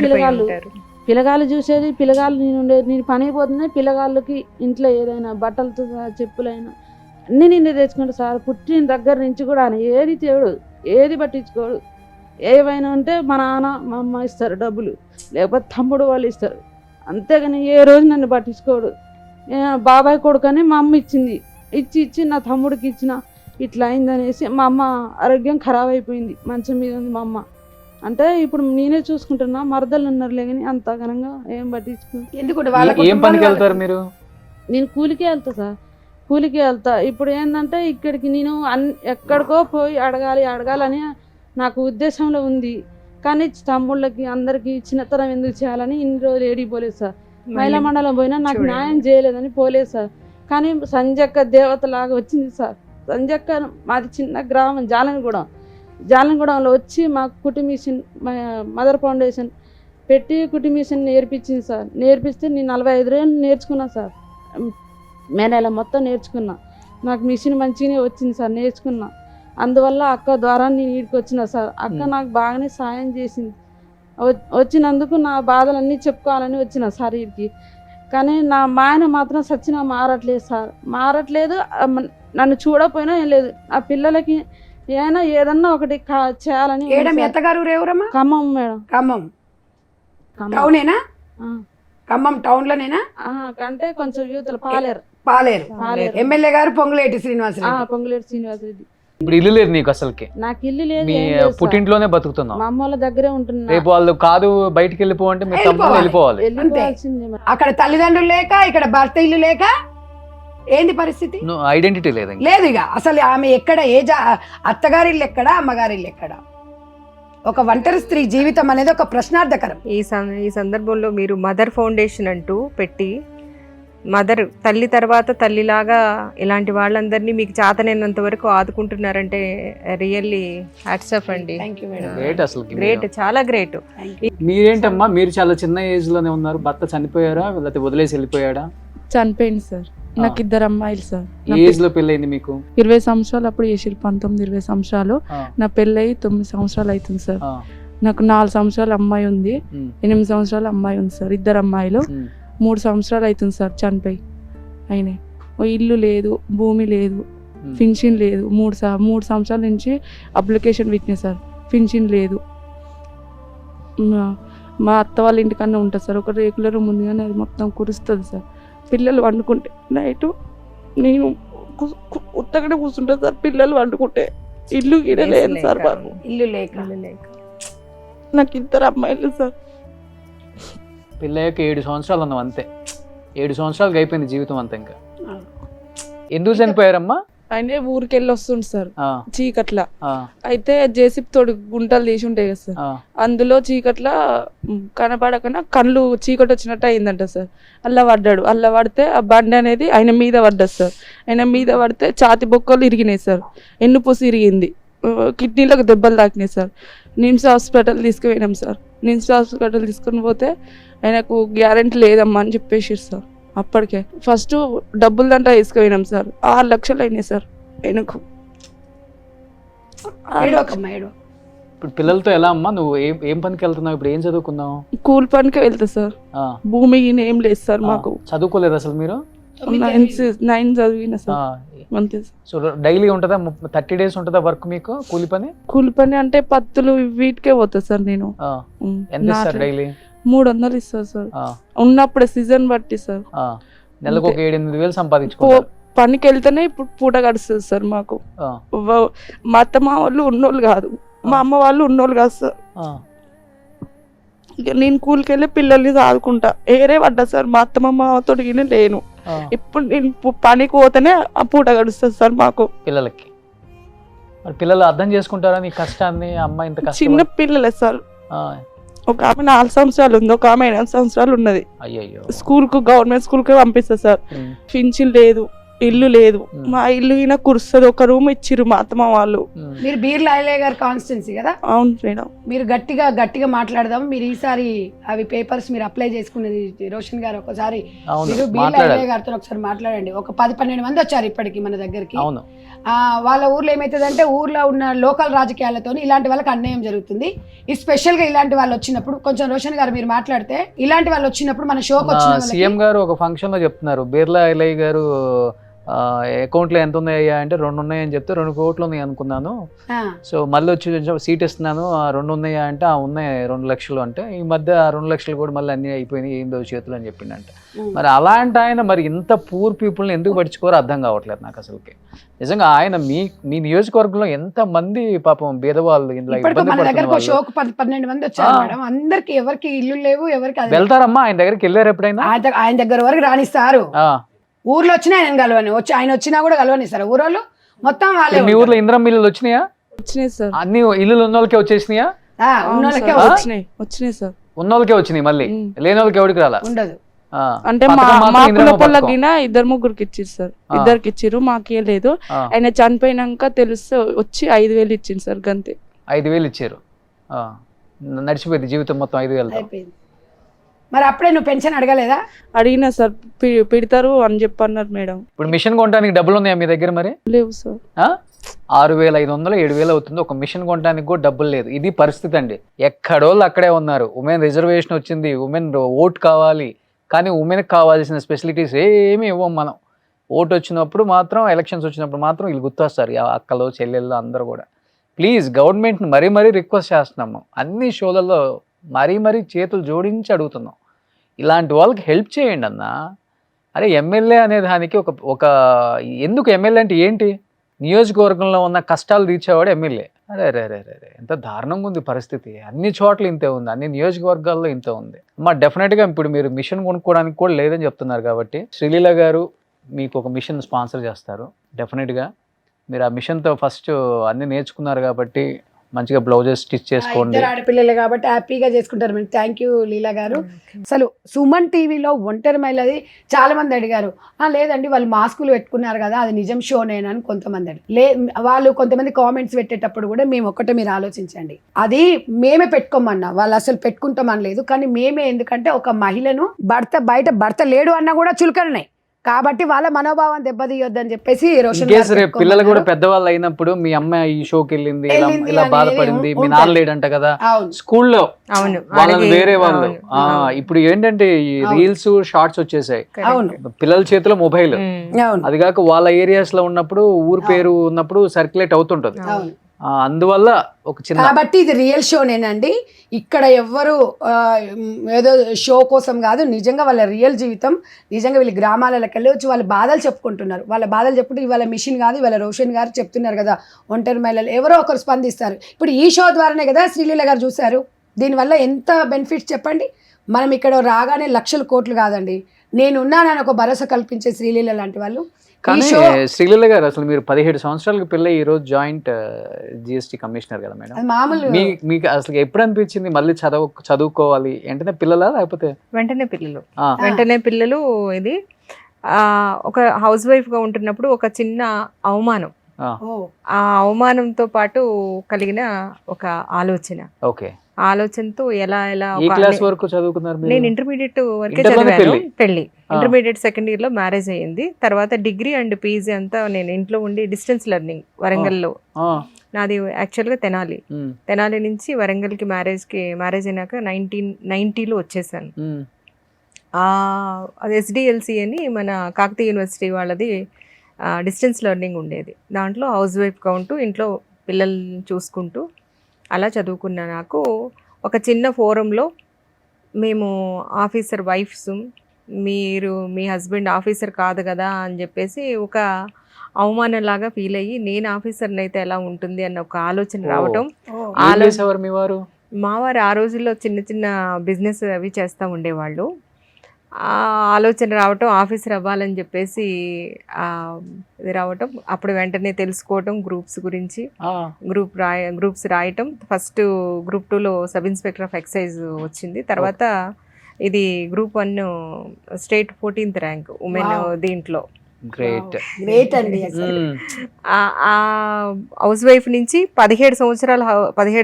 పిల్లగాళ్ళు చూసేది, పిల్లగాళ్ళు నేను ఉండేది, నేను పని పోతుంది, పిల్లగాళ్ళకి ఇంట్లో ఏదైనా బట్టలతో చెప్పులైనా అన్నీ నిన్నే తెచ్చుకుంటా సార్. పుట్టిన దగ్గర నుంచి కూడా ఆయన ఏది తేడు, ఏది పట్టించుకోడు, ఏవైనా ఉంటే మా నాన్న మా అమ్మ ఇస్తారు డబ్బులు, లేకపోతే తమ్ముడు వాళ్ళు ఇస్తారు, అంతేగాని ఏ రోజు నన్ను పట్టించుకోడు. బాబాయ్ కొడుకని మా అమ్మ ఇచ్చింది, ఇచ్చి నా తమ్ముడికి ఇచ్చిన, ఇట్లా అయిందనేసి మా అమ్మ ఆరోగ్యం ఖరాబ్ అయిపోయింది, మంచం మీద ఉంది మా అమ్మ. అంటే ఇప్పుడు నేనే చూసుకుంటున్నా, మరదలు ఉన్నారులే కానీ అంత ఘనంగా ఏం పట్టించుకో. ఏం పనికి వెళ్తారు మీరు? నేను కూలికే వెళ్తా సార్, కూలికే వెళ్తా. ఇప్పుడు ఏంటంటే ఇక్కడికి నేను ఎక్కడికో పోయి అడగాలని నాకు ఉద్దేశంలో ఉంది, కానీ తమ్ముళ్ళకి అందరికి చిన్నతనం ఎందుకు చేయాలని ఇన్ని రోజులు ఏడిపోలేదు సార్. మహిళా మండలం పోయినా నాకు న్యాయం చేయలేదని పోలేదు సార్. కానీ సంజక్క దేవత లాగా వచ్చింది సార్. సంజక్క మాది చిన్న గ్రామం జాలనగూడెంలో వచ్చి మాకు కుటుంబ మిషన్ మదర్ ఫౌండేషన్ పెట్టి కుటుంబ మిషన్ నేర్పించింది సార్. నేర్పిస్తే నేను 45 రోజులు నేర్చుకున్నా సార్, మే నెల మొత్తం నేర్చుకున్నా, నాకు మిషన్ మంచిగానే వచ్చింది సార్, నేర్చుకున్నా. అందువల్ల అక్క ద్వారా నేను వీడికి వచ్చిన సార్. అక్క నాకు బాగానే సాయం చేసింది, వచ్చినందుకు నా బాధలన్నీ చెప్పుకోవాలని వచ్చిన సార్ వీడికి. కానీ నా మా ఆయన మాత్రం సచ్చినా మారట్లేదు సార్, మారట్లేదు. నన్ను చూడకపోయినా ఏం లేదు, ఆ పిల్లలకి ఏదన్నా ఒకటి చేయాలని. ఖమ్మం మేడం. ఖమ్మం టౌన్ లోనేనా? అంటే కొంచెం యూత్ పాలేరు. ఎమ్మెల్యే గారు పొంగులేటి శ్రీనివాసరెడ్డి. ఇప్పుడు ఇల్లు లేదు నీకు అసలుకి? నాకు ఇల్లు లేదు, పుట్టింట్లోనే బతుకుతున్నావు, మా అమ్మ వాళ్ళ దగ్గరే ఉంటున్నా. రేపు వాళ్ళు కాదు బయటికి వెళ్ళిపోవంటే మీరు తమ్ముడు వెళ్ళిపోవాలి. అక్కడ తల్లిదండ్రులు లేక, ఇక్కడ భర్త ఇల్లు లేక, ఏంది పరిస్థితి? ఐడెంటిటీ లేదు ఇక అసలు ఆమె ఎక్కడ, అత్తగారి ఇల్లు ఎక్కడ, అమ్మగారి ఇల్లు ఎక్కడ? ఒక ఒంటరి స్త్రీ జీవితం అనేది ఒక ప్రశ్నార్థకరం. ఈ సందర్భంలో మీరు మదర్ ఫౌండేషన్ అంటూ పెట్టి, తల్లి తర్వాత తల్లిలాగా ఇలాంటి వాళ్ళందరినీ మీకు చేతనైనంత వరకు ఆదుకుంటున్నారంటే రియల్లీ హ్యాట్స్ ఆఫ్ అండి. గ్రేట్, చాలా గ్రేట్. మీరేంటమ్మా, మీరు చాలా చిన్న ఏజ్ లోనే ఉన్నారు, భర్త చనిపోయారా లేకపోతే వదిలేసి వెళ్ళిపోయాడా? చనిపోయింది సార్. నాకు 2 అమ్మాయిలు సార్. ఏజ్ లో పెళ్ళైంది మీకు? 20 సంవత్సరాలు అప్పుడు చేసిరు, 19-20 సంవత్సరాలు. నా పెళ్ళి 9 సంవత్సరాలు అవుతుంది సార్. నాకు 4 సంవత్సరాల అమ్మాయి ఉంది, 8 సంవత్సరాల అమ్మాయి ఉంది సార్. 2 అమ్మాయిలు. 3 సంవత్సరాలు అవుతుంది సార్ చనిపోయి. అయినాయి. ఓ ఇల్లు లేదు, భూమి లేదు, పింఛన్ లేదు. 3 సంవత్సరాల నుంచి అప్లికేషన్ పెట్టినా సార్, పింఛన్ లేదు. మా అత్త వాళ్ళ ఇంటికన్నా ఉంటుంది సార్, ఒక రేకుల రూమ్ ఉంది కానీ అది మొత్తం కురుస్తుంది సార్. పిల్లలు వండుకుంటే నైటు నేను ఉత్తగానే కూర్చుంటాను సార్. పిల్లలు వండుకుంటే ఇల్లు గిడ లేదు సార్ మాకు. ఇల్లు లేక నాకు 2 అమ్మాయిలు సార్. పిల్లయ్యకి 7 సంవత్సరాలు ఉన్నాం అంతే. 7 సంవత్సరాలకి అయిపోయింది జీవితం అంతా. ఇంకా ఎందుకు చనిపోయారమ్మా? ఆయనే ఊరికి వెళ్ళి వస్తుంది సార్ చీకట్ల. ఆ, అయితే జేసీబీ తోడు గుంటలు తీసి ఉంటాయి కదా సార్, ఆ, అందులో చీకట్ల కనపడకన్నా కళ్ళు చీకటి వచ్చినట్టు అయిందంట సార్. అల్ల పడ్డాడు. అల్ల పడితే ఆ బండి అనేది ఆయన మీద పడ్డది సార్. ఆయన మీద పడితే ఛాతి బొక్కలు ఇరిగినాయి సార్, ఎన్నుపూసి ఇరిగింది, కిడ్నీలకు దెబ్బలు తాకినాయి సార్. నిమ్స్ హాస్పిటల్ తీసుకుపోయినాం సార్. నిమ్స్ హాస్పిటల్ తీసుకుని పోతే ఆయనకు గ్యారెంటీ లేదమ్మా అని చెప్పేసారు సార్. అప్పటికే ఫస్ట్ డబ్బులు దంట తీసుకుపోయినాం సార్. 6 లక్షలు అయినాయి సార్ ఆయనకు. ఏడోకమ్మా ఏడో. ఇప్పుడు పిల్లలతో ఎలా అమ్మా? నువ్వు ఏం పనికి వెళ్తున్నావు? ఇప్పుడు ఏం చదువుకున్నావు? కూలి పనికి వెళ్తా సార్. ఆ, భూమి ఏం లేదు సార్ మాకు. చదువుకోలేదు అసలు మీరు? 9 చదివిన ఆ, సార్ అంతే సార్. సో డైలీ ఉంటుందా? 30 days ఉంటుందా వర్క్ మీకు? కూలి పని? కూలి పని అంటే పత్తులు వీటికే పోతా సార్ నేను. ఆ, ఎంత ఇస్తారు డైలీ? 300 ఇస్తారు సార్. ఉన్నప్పుడే సీజన్ బట్టి సార్. నెలకు ఒక 7-8 వేలు సంపాదించుకో. పనికి వెళ్తేనే ఇప్పుడు పూట గడుస్తుంది సార్ మాకు. మా అత్త మా వాళ్ళు ఉన్నోళ్ళు కాదు, మా అమ్మ వాళ్ళు ఉన్నోళ్ళు కాదు సార్. ఇక నేను కూలికి వెళ్ళి పిల్లల్ని సాదుకుంటా. ఏరే పడ్డా సార్, మా అత్త మా మామతోటి లేను. ఇప్పుడు నేను పనికి పోతేనే ఆ పూట గడుస్తుంది సార్ మాకు. పిల్లలకి మరి పిల్లలు అర్థం చేసుకుంటారా నీ కష్టాన్ని? అమ్మ ఇంత కష్టం. చిన్న పిల్లలే సార్. ఒక ఆమె 4 సంవత్సరాలు ఉంది, ఒక ఆమె 8 సంవత్సరాలు ఉన్నది. అయ్యయ్యో. స్కూల్ కు గవర్నమెంట్ స్కూల్ కి పంపిస్తా సార్. పింఛన్ లేదు, ఇల్లు లేదు. మా ఇల్లు ఈయన కురుస్తుంది. ఒక రూమ్ ఇచ్చిర్రు మా అత్తమ్మ వాళ్ళు. మీరు బీర్లా ఐలయ్య గారు కాన్స్టిట్యున్సీ కదా? అవును మేడం. మీరు గట్టిగా మాట్లాడదాం. మీరు ఈసారి అవి పేపర్స్ మీరు అప్లై చేసుకునేది రోషన్ గారు ఒకసారి మీరు బీర్లా ఐలయ్య గారితో ఒకసారి మాట్లాడండి. ఒక 10-12 మంది వచ్చారు ఇప్పటికి మన దగ్గరికి. వాళ్ళ ఊర్లో ఏమవుతుందంటే ఊర్లో ఉన్న లోకల్ రాజకీయాలతో ఇలాంటి వాళ్ళకి అన్యాయం జరుగుతుంది. ఈ స్పెషల్ గా ఇలాంటి వాళ్ళు వచ్చినప్పుడు కొంచెం రోషన్ గారు మీరు మాట్లాడితే, ఇలాంటి వాళ్ళు వచ్చినప్పుడు మన షోకి వచ్చిన సీఎం గారు ఒక ఫంక్షన్ లో చెప్తున్నారు, బీర్లా ఐలయ్య గారు అకౌంట్లో ఎంత ఉన్నాయా అంటే 2 ఉన్నాయని చెప్తే 2 కోట్లు ఉన్నాయి అనుకున్నాను. సో మళ్ళీ వచ్చి సీట్ ఇస్తున్నాను, 2 ఉన్నాయా అంటే ఉన్నాయి 2 లక్షలు అంటే ఈ మధ్య 2 లక్షలు కూడా మళ్ళీ అన్ని అయిపోయినాయి ఏందో చేతులు అని చెప్పిండంట. మరి అలాంటి ఆయన మరి ఇంత పూర్ పీపుల్ని ఎందుకు పట్టించుకోరో అర్థం కావట్లేదు నాకు అసలుకి. నిజంగా ఆయన మీ నియోజకవర్గంలో ఎంత మంది పాపం బీదవాళ్ళు షోకు 10-12 మంది వచ్చారు మేడం. అందరికి ఎవరికి ఇల్లు లేవు, ఎవరికి వెళ్తారమ్మా ఆయన దగ్గరికి వెళ్ళారు ఎప్పుడైనా? ఆయన దగ్గర వరకు రాణిస్తారు. ఊర్లో వచ్చినా ఆయన కలవని ఆయన వచ్చినా కూడా కలవని సార్. ఊరోళ్ళు మొత్తం వాళ్ళే. మీ ఊర్లో ఇంద్రం ఇల్లులు వచ్చినాయా? వచ్చినాయి సార్. అన్ని ఇల్లులు ఉన్న వాళ్ళకే వచ్చేసినాయా? వచ్చినాయి సార్. ఉన్న వాళ్ళకే వచ్చినాయి, మళ్ళీ లేని వాళ్ళకి ఎవరికి రాలా? ఉండదు. అంటే మా కులపల్లగిన 2-3 ఇచ్చారు సార్. 2 ఇచ్చిర్రు, మాకే లేదు. ఆయన చనిపోయినాక తెలుస్తే వచ్చి 5,000 ఇచ్చింది సార్ గంతే. 5,000 ఇచ్చారు. నడిచిపోయింది జీవితం మొత్తం 5,000. అయిపోయింది. మరి అప్పుడే నువ్వు పెన్షన్ అడగలేదా? అడిగినా సార్, పెడతారు అని చెప్పన్నారు మేడం. ఇప్పుడు మిషన్ కొనడానికి డబ్బులు ఉన్నాయా మీ దగ్గర? మరి లేవు సార్. 6,500 7,000 అవుతుంది. ఒక మిషన్ కొనడానికి కూడా డబ్బులు లేదు. ఇది పరిస్థితి అండి. ఎక్కడోళ్ళు అక్కడే ఉన్నారు. ఉమెన్ రిజర్వేషన్ వచ్చింది, ఉమెన్ ఓట్ కావాలి, కానీ ఉమెన్కి కావాల్సిన ఫెసిలిటీస్ ఏమీ ఇవ్వం మనం. ఓటు వచ్చినప్పుడు మాత్రం, ఎలక్షన్స్ వచ్చినప్పుడు మాత్రం వీళ్ళు గుర్తొస్తారు, అక్కలు చెల్లెళ్ళు అందరూ కూడా. ప్లీజ్ గవర్నమెంట్ని మరీ రిక్వెస్ట్ చేస్తున్నాము. అన్ని షోలలో మరీ చేతులు జోడించి అడుగుతున్నాం, ఇలాంటి వాళ్ళకి హెల్ప్ చేయండి అన్న. అరే ఎమ్మెల్యే అనే దానికి ఒక ఎందుకు ఎమ్మెల్యే అంటే ఏంటి? నియోజకవర్గంలో ఉన్న కష్టాలు తీర్చేవాడు ఎమ్మెల్యే. అరే ఎంత దారుణంగా ఉంది పరిస్థితి. అన్ని చోట్ల ఇంతే ఉంది, అన్ని నియోజకవర్గాల్లో ఇంతే ఉంది. డెఫినెట్గా ఇప్పుడు మీరు మిషన్ కొనుక్కోవడానికి కూడా లేదని చెప్తున్నారు కాబట్టి శ్రీలీల గారు మీకు ఒక మిషన్ స్పాన్సర్ చేస్తారు. డెఫినెట్గా మీరు ఆ మిషన్తో ఫస్ట్ అన్ని నేర్చుకున్నారు కాబట్టి మంచిగా బ్లౌజెస్ స్టిచ్ చేసుకోండి. ఆడపిల్లలు కాబట్టి హ్యాపీగా చేసుకుంటారు. మీరు థ్యాంక్ యూ లీలా గారు. అసలు సుమన్ టీవీలో ఒంటరి మహిళది చాలా మంది అడిగారు. లేదండి వాళ్ళు మాస్కులు పెట్టుకున్నారు కదా, అది నిజం షోనేనని కొంతమంది వాళ్ళు కొంతమంది కామెంట్స్ పెట్టేటప్పుడు కూడా మేము ఒక్కటే మీరు ఆలోచించండి, అది మేమే పెట్టుకోమన్నా, వాళ్ళు అసలు పెట్టుకుంటామని లేదు. కానీ మేమే, ఎందుకంటే ఒక మహిళను బయట భర్త లేడు అన్నా కూడా చులకననే కాబట్టి వాళ్ళ మనోభావం దెబ్బతీయొద్దని చెప్పేసి రోషన్ కేసు గారు రేపు పిల్లలు కూడా పెట్టుకోమన్నారు. పెద్దవాళ్ళు అయినప్పుడు మీ అమ్మ ఈ షోకి వెళ్ళింది వెళ్ళింది ఇలా అనేది బాధపడింది, మీ ఉంటుంది. నాన్న లేడంట కదా అవును స్కూల్లో అవును వాళ్ళని అలాగే, వేరే వాళ్ళు. అవును, ఆ, అవును. ఇప్పుడు ఏంటంటే ఈ అవును. రీల్స్ షార్ట్స్ వచ్చేసాయి, Correct. అవును పిల్లల చేతిలో మొబైల్. అవును అది కాక వాళ్ళ ఏరియాస్ లో ఉన్నప్పుడు ఊరు పేరు ఉన్నప్పుడు సర్క్యులేట్ అవుతుంటది. అవును అందువల్ల ఒక చిన్న కాబట్టి ఇది రియల్ షోనేనండి. ఇక్కడ ఎవ్వరు ఏదో షో కోసం కాదు, నిజంగా వాళ్ళ రియల్ జీవితం. నిజంగా వీళ్ళు గ్రామాలకు వెళ్ళి వచ్చి వాళ్ళ బాధలు చెప్పుకుంటున్నారు. వాళ్ళ బాధలు చెప్పుకుంటే ఇవాళ మిషన్ కాదు, ఇవాళ రోషన్ గారు చెప్తున్నారు కదా, ఒంటరి మహిళలు ఎవరో ఒకరు స్పందిస్తారు. ఇప్పుడు ఈ షో ద్వారానే కదా శ్రీలీల గారు చూశారు. దీనివల్ల ఎంత బెనిఫిట్స్ చెప్పండి. మనం ఇక్కడ రాగానే లక్షల కోట్లు కాదండి, నేనున్నానని ఒక భరోసా కల్పించే శ్రీలీల లాంటి వాళ్ళు. ఈ కానీ షో శ్రీలీల గారు అసలు మీరు 17 సంవత్సరాలకు పిల్ల ఈ రోజు జాయింట్ జిఎస్టీ కమిషనర్ కదా మేడం, అది మామూలు మీకు అసలు ఎప్పుడు అనిపించింది మళ్ళీ చదువుకోవాలి ఏంటంటే పిల్లలా లేకపోతే? వెంటనే పిల్లలు ఆ, వెంటనే పిల్లలు. ఇది ఒక హౌస్ వైఫ్గా ఉంటున్నప్పుడు ఒక చిన్న అవమానం, ఆ, ఓ ఆ అవమానంతో పాటు కలిగిన ఒక ఆలోచన, ఓకే. ఆలోచనతో ఎలా ఏ క్లాస్ వరకు చదువుకున్నారు మీరు? నేను ఇంటర్మీడియట్ వరకే ఇంటర్లోనే చదివాను. పెళ్లి ఆ. ఇంటర్మీడియట్ సెకండ్ ఇయర్ లో మ్యారేజ్ అయ్యింది. తర్వాత డిగ్రీ అండ్ పీజీ అంతా నేను ఇంట్లో ఉండి డిస్టెన్స్ లెర్నింగ్ వరంగల్లో. ఆ, నాది యాక్చువల్గా తెనాలి. ఉమ్, తెనాలి నుంచి వరంగల్కి మ్యారేజ్ అయినాక 1990లో వచ్చేసాను. ఉమ్, అది ఎస్డిఎల్సి అని మన కాకతీయ యూనివర్సిటీ వాళ్ళది డిస్టెన్స్ లెర్నింగ్ ఉండేది. దాంట్లో హౌస్ వైఫ్గా ఉంటూ ఇంట్లో పిల్లల్ని చూసుకుంటూ అలా చదువుకున్న నాకు ఒక చిన్న ఫోరంలో మేము ఆఫీసర్ వైఫ్స్, మీరు మీ హస్బెండ్ ఆఫీసర్ కాదు కదా అని చెప్పేసి ఒక అవమానంలాగా ఫీల్ అయ్యి నేను ఆఫీసర్ని అయితే ఎలా ఉంటుంది అన్న ఒక ఆలోచన రావటం. ఓ ఏం చేసేవారు మీ వారు? మావారు ఆ రోజుల్లో చిన్న చిన్న బిజినెస్ అవి చేస్తూ ఉండేవాళ్ళు. ఆ ఆలోచన రావటం, ఆఫీసర్ అవ్వాలని చెప్పేసి ఇది రావటం. అప్పుడు వెంటనే తెలుసుకోవటం గ్రూప్స్ గురించి, ఆ, గ్రూప్స్ రాయటం. ఫస్ట్ గ్రూప్ 2లో సబ్ ఇన్స్పెక్టర్ ఆఫ్ ఎక్సైజ్ వచ్చింది. తర్వాత ఇది group 1 state 14th rank women Wow. దీంట్లో. గ్రేట్. గ్రేట్ అండి అసలు. ఆ హౌస్ వైఫ్ నుంచి 17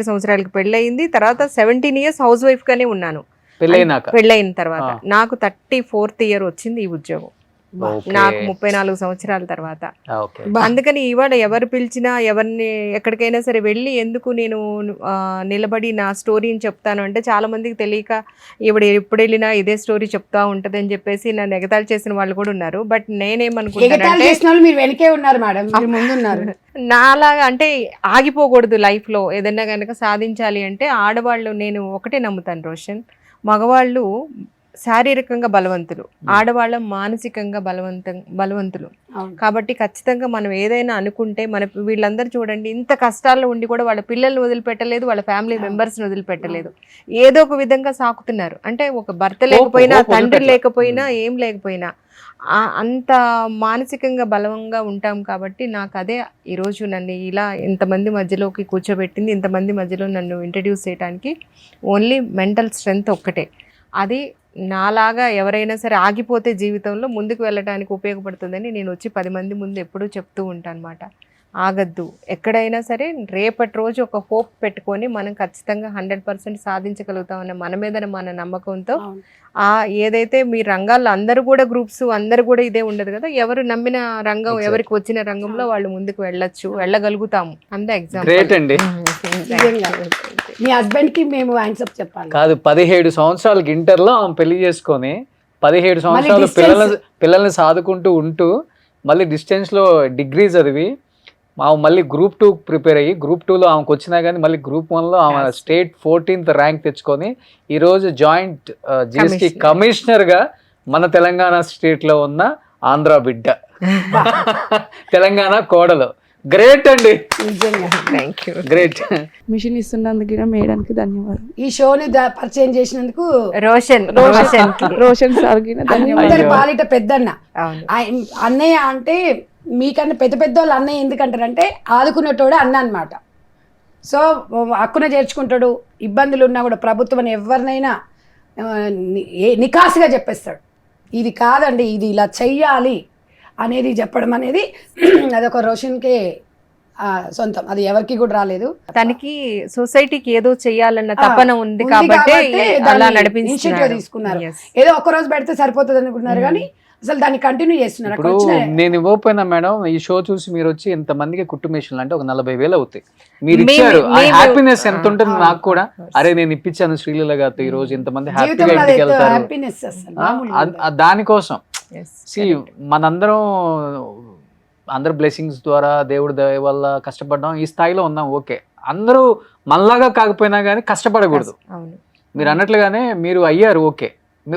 సంవత్సరాలకి పెళ్ళయింది. తర్వాత 17 years హౌస్ వైఫ్గానే ఉన్నాను. పెళ్ళైనాక పెళ్ళైన తర్వాత నాకు 34th year వచ్చింది ఈ ఉద్యోగం. ఓకే. నాకు 34 సంవత్సరాల తర్వాత. ఓకే. అందుకని ఇవాళ ఎవరు పిలిచినా ఎవరిని ఎక్కడికైనా సరే వెళ్ళి ఎందుకు నేను నిలబడి నా స్టోరీని చెప్తాను అంటే చాలా మందికి తెలియక ఈవిడ ఎప్పుడు వెళ్ళినా ఇదే స్టోరీ చెప్తా ఉంటది అని చెప్పేసి నన్ను ఎగతాళి చేసిన వాళ్ళు కూడా ఉన్నారు. బట్ ఎగతాళి నేనేమనుకుంటానంటే చేసిన వాళ్ళు మీరు వెనకే ఉన్నారు మేడం, మీరు ముందున్నారు. నాలాగా అంటే ఆగిపోకూడదు లైఫ్లో. ఏదైనా కనుక సాధించాలి అంటే ఆడవాళ్ళు, నేను ఒకటే నమ్ముతాను రోషన్, మగవాళ్ళు శారీరకంగా బలవంతులు, ఆడవాళ్ళ మానసికంగా బలవంతులు. అవును. కాబట్టి ఖచ్చితంగా మనం ఏదైనా అనుకుంటే వీళ్ళందరూ చూడండి ఇంత కష్టాల్లో ఉండి కూడా వాళ్ళ పిల్లల్ని వదిలిపెట్టలేదు, వాళ్ళ ఫ్యామిలీ మెంబర్స్ని వదిలిపెట్టలేదు, ఏదో ఒక విధంగా సాకుతున్నారు. అంటే ఒక భర్త లేకపోయినా, తండ్రి లేకపోయినా, ఏం లేకపోయినా అంత మానసికంగా బలంగా ఉంటాం. కాబట్టి నాకు అదే ఈరోజు నన్ను ఇలా ఇంతమంది మధ్యలోకి కూర్చోబెట్టింది, ఇంతమంది మధ్యలో నన్ను ఇంట్రడ్యూస్ చేయడానికి ఓన్లీ మెంటల్ స్ట్రెంగ్త్ ఒక్కటే. అది నాలాగా ఎవరైనా సరే ఆగిపోతే జీవితంలో ముందుకు వెళ్ళడానికి ఉపయోగపడుతుందని నేను వచ్చి 10 మంది ముందు ఎప్పుడూ చెప్తూ ఉంటాను అన్నమాట. ఆగద్దు, ఎక్కడైనా సరే రేపటి రోజు ఒక హోప్ పెట్టుకొని మనం ఖచ్చితంగా 100% సాధించగలుగుతామన్న మన మీద మన నమ్మకంతో ఏదైతే మీ రంగాల్లో అందరూ కూడా గ్రూప్స్ అందరూ కూడా ఇదే ఉండదు కదా, ఎవరు నమ్మిన రంగం, ఎవరికి వచ్చిన రంగంలో వాళ్ళు ముందుకు వెళ్ళగలుగుతాము. అంతే ఎగ్జాంపుల్. గ్రేట్ అండి. నిజంగా. మీ హస్బెండ్ కి మేము ఆన్సర్ చెప్పాలి. కాదు, 17 సంవత్సరాలకి ఇంటర్లో ఆమె పెళ్లి చేసుకొని 17 సంవత్సరాలు పిల్లల్ని సాదుకుంటూ ఉంటూ మళ్ళీ డిస్టెన్స్లో డిగ్రీ చదివి ఆమె మళ్ళీ గ్రూప్ 2 ప్రిపేర్ అయ్యి గ్రూప్ 2లో ఆమెకు వచ్చినా కానీ మళ్ళీ గ్రూప్ 1లో ఆమె స్టేట్ 14th ర్యాంక్ తెచ్చుకొని ఈరోజు జాయింట్ జిఎస్టీ కమిషనర్గా మన తెలంగాణ స్టేట్లో ఉన్న ఆంధ్ర బిడ్డ, తెలంగాణ కోడలు. గ్రేట్ అండి, నిజంగా థ్యాంక్ యూ. గ్రేట్. మిషన్ ఇస్తున్నందుకు మేడానికి ధన్యవాదాలు. ఈ షోని పరిచయం చేసినందుకు రోషన్ సార్కి అందరి ధన్యవాదాలు. పాలిట పెద్దన్న. అవును. అన్నయ్య అంటే మీకన్నా పెద్ద వాళ్ళు అన్నయ్య ఎందుకంటారంటే ఆదుకునేటోడు అన్న అనమాట. సో హక్కున చేర్చుకుంటాడు, ఇబ్బందులు ఉన్నా కూడా ప్రభుత్వం ఎవరినైనా నికాసుగా చెప్పేస్తాడు. ఇది కాదండి, ఇది ఇలా చెయ్యాలి అనేది చెప్పడం అనేది అదొక రోషన్కే సొంతం, అది ఎవరికి కూడా రాలేదు. తనకి సొసైటీకి ఏదో చెయ్యాలన్న తపన ఉంది కాబట్టి అలా ఇనిషియేటివ్ నడిపించుకున్నారు. తీసుకున్నారు. ఏదో ఒక్క రోజు పెడితే సరిపోతుంది అనుకున్నారు కానీ అసలు దాన్ని కంటిన్యూ చేస్తున్నారు అక్కడ ఇప్పుడు వచ్చిన నేను ఇవ్వకపోయినా మేడం, ఈ షో చూసి మీరు వచ్చి ఇంతమందికి కుట్టు మిషన్లు అంటే ఒక 40,000 అవుతాయి. మీరు మేము- ఇచ్చారు, ఆ మేము- హ్యాపీనెస్ ఎంత ఉంటుంది ఆ, నాకు కూడా. course. అరే నేను ఇప్పించాను శ్రీలీల గారితో, ఈ రోజు ఇంతమంది హ్యాపీగా జీవితంలో ఇంటికి వెళ్తారు. హ్యాపీనెస్ అసలు మామూలుగా ఉండదు. దానికోసం Yes, See, correct. మనందరం అందరు బ్లెస్సింగ్స్ ద్వారా దేవుడి దయ వల్ల కష్టపడడం ఈ స్థాయిలో ఉన్నాం. ఓకే, అందరూ మనలాగా కాకపోయినా కానీ కష్టపడకూడదు. అవును. మీరు అన్నట్లుగానే మీరు అయ్యారు, ఓకే.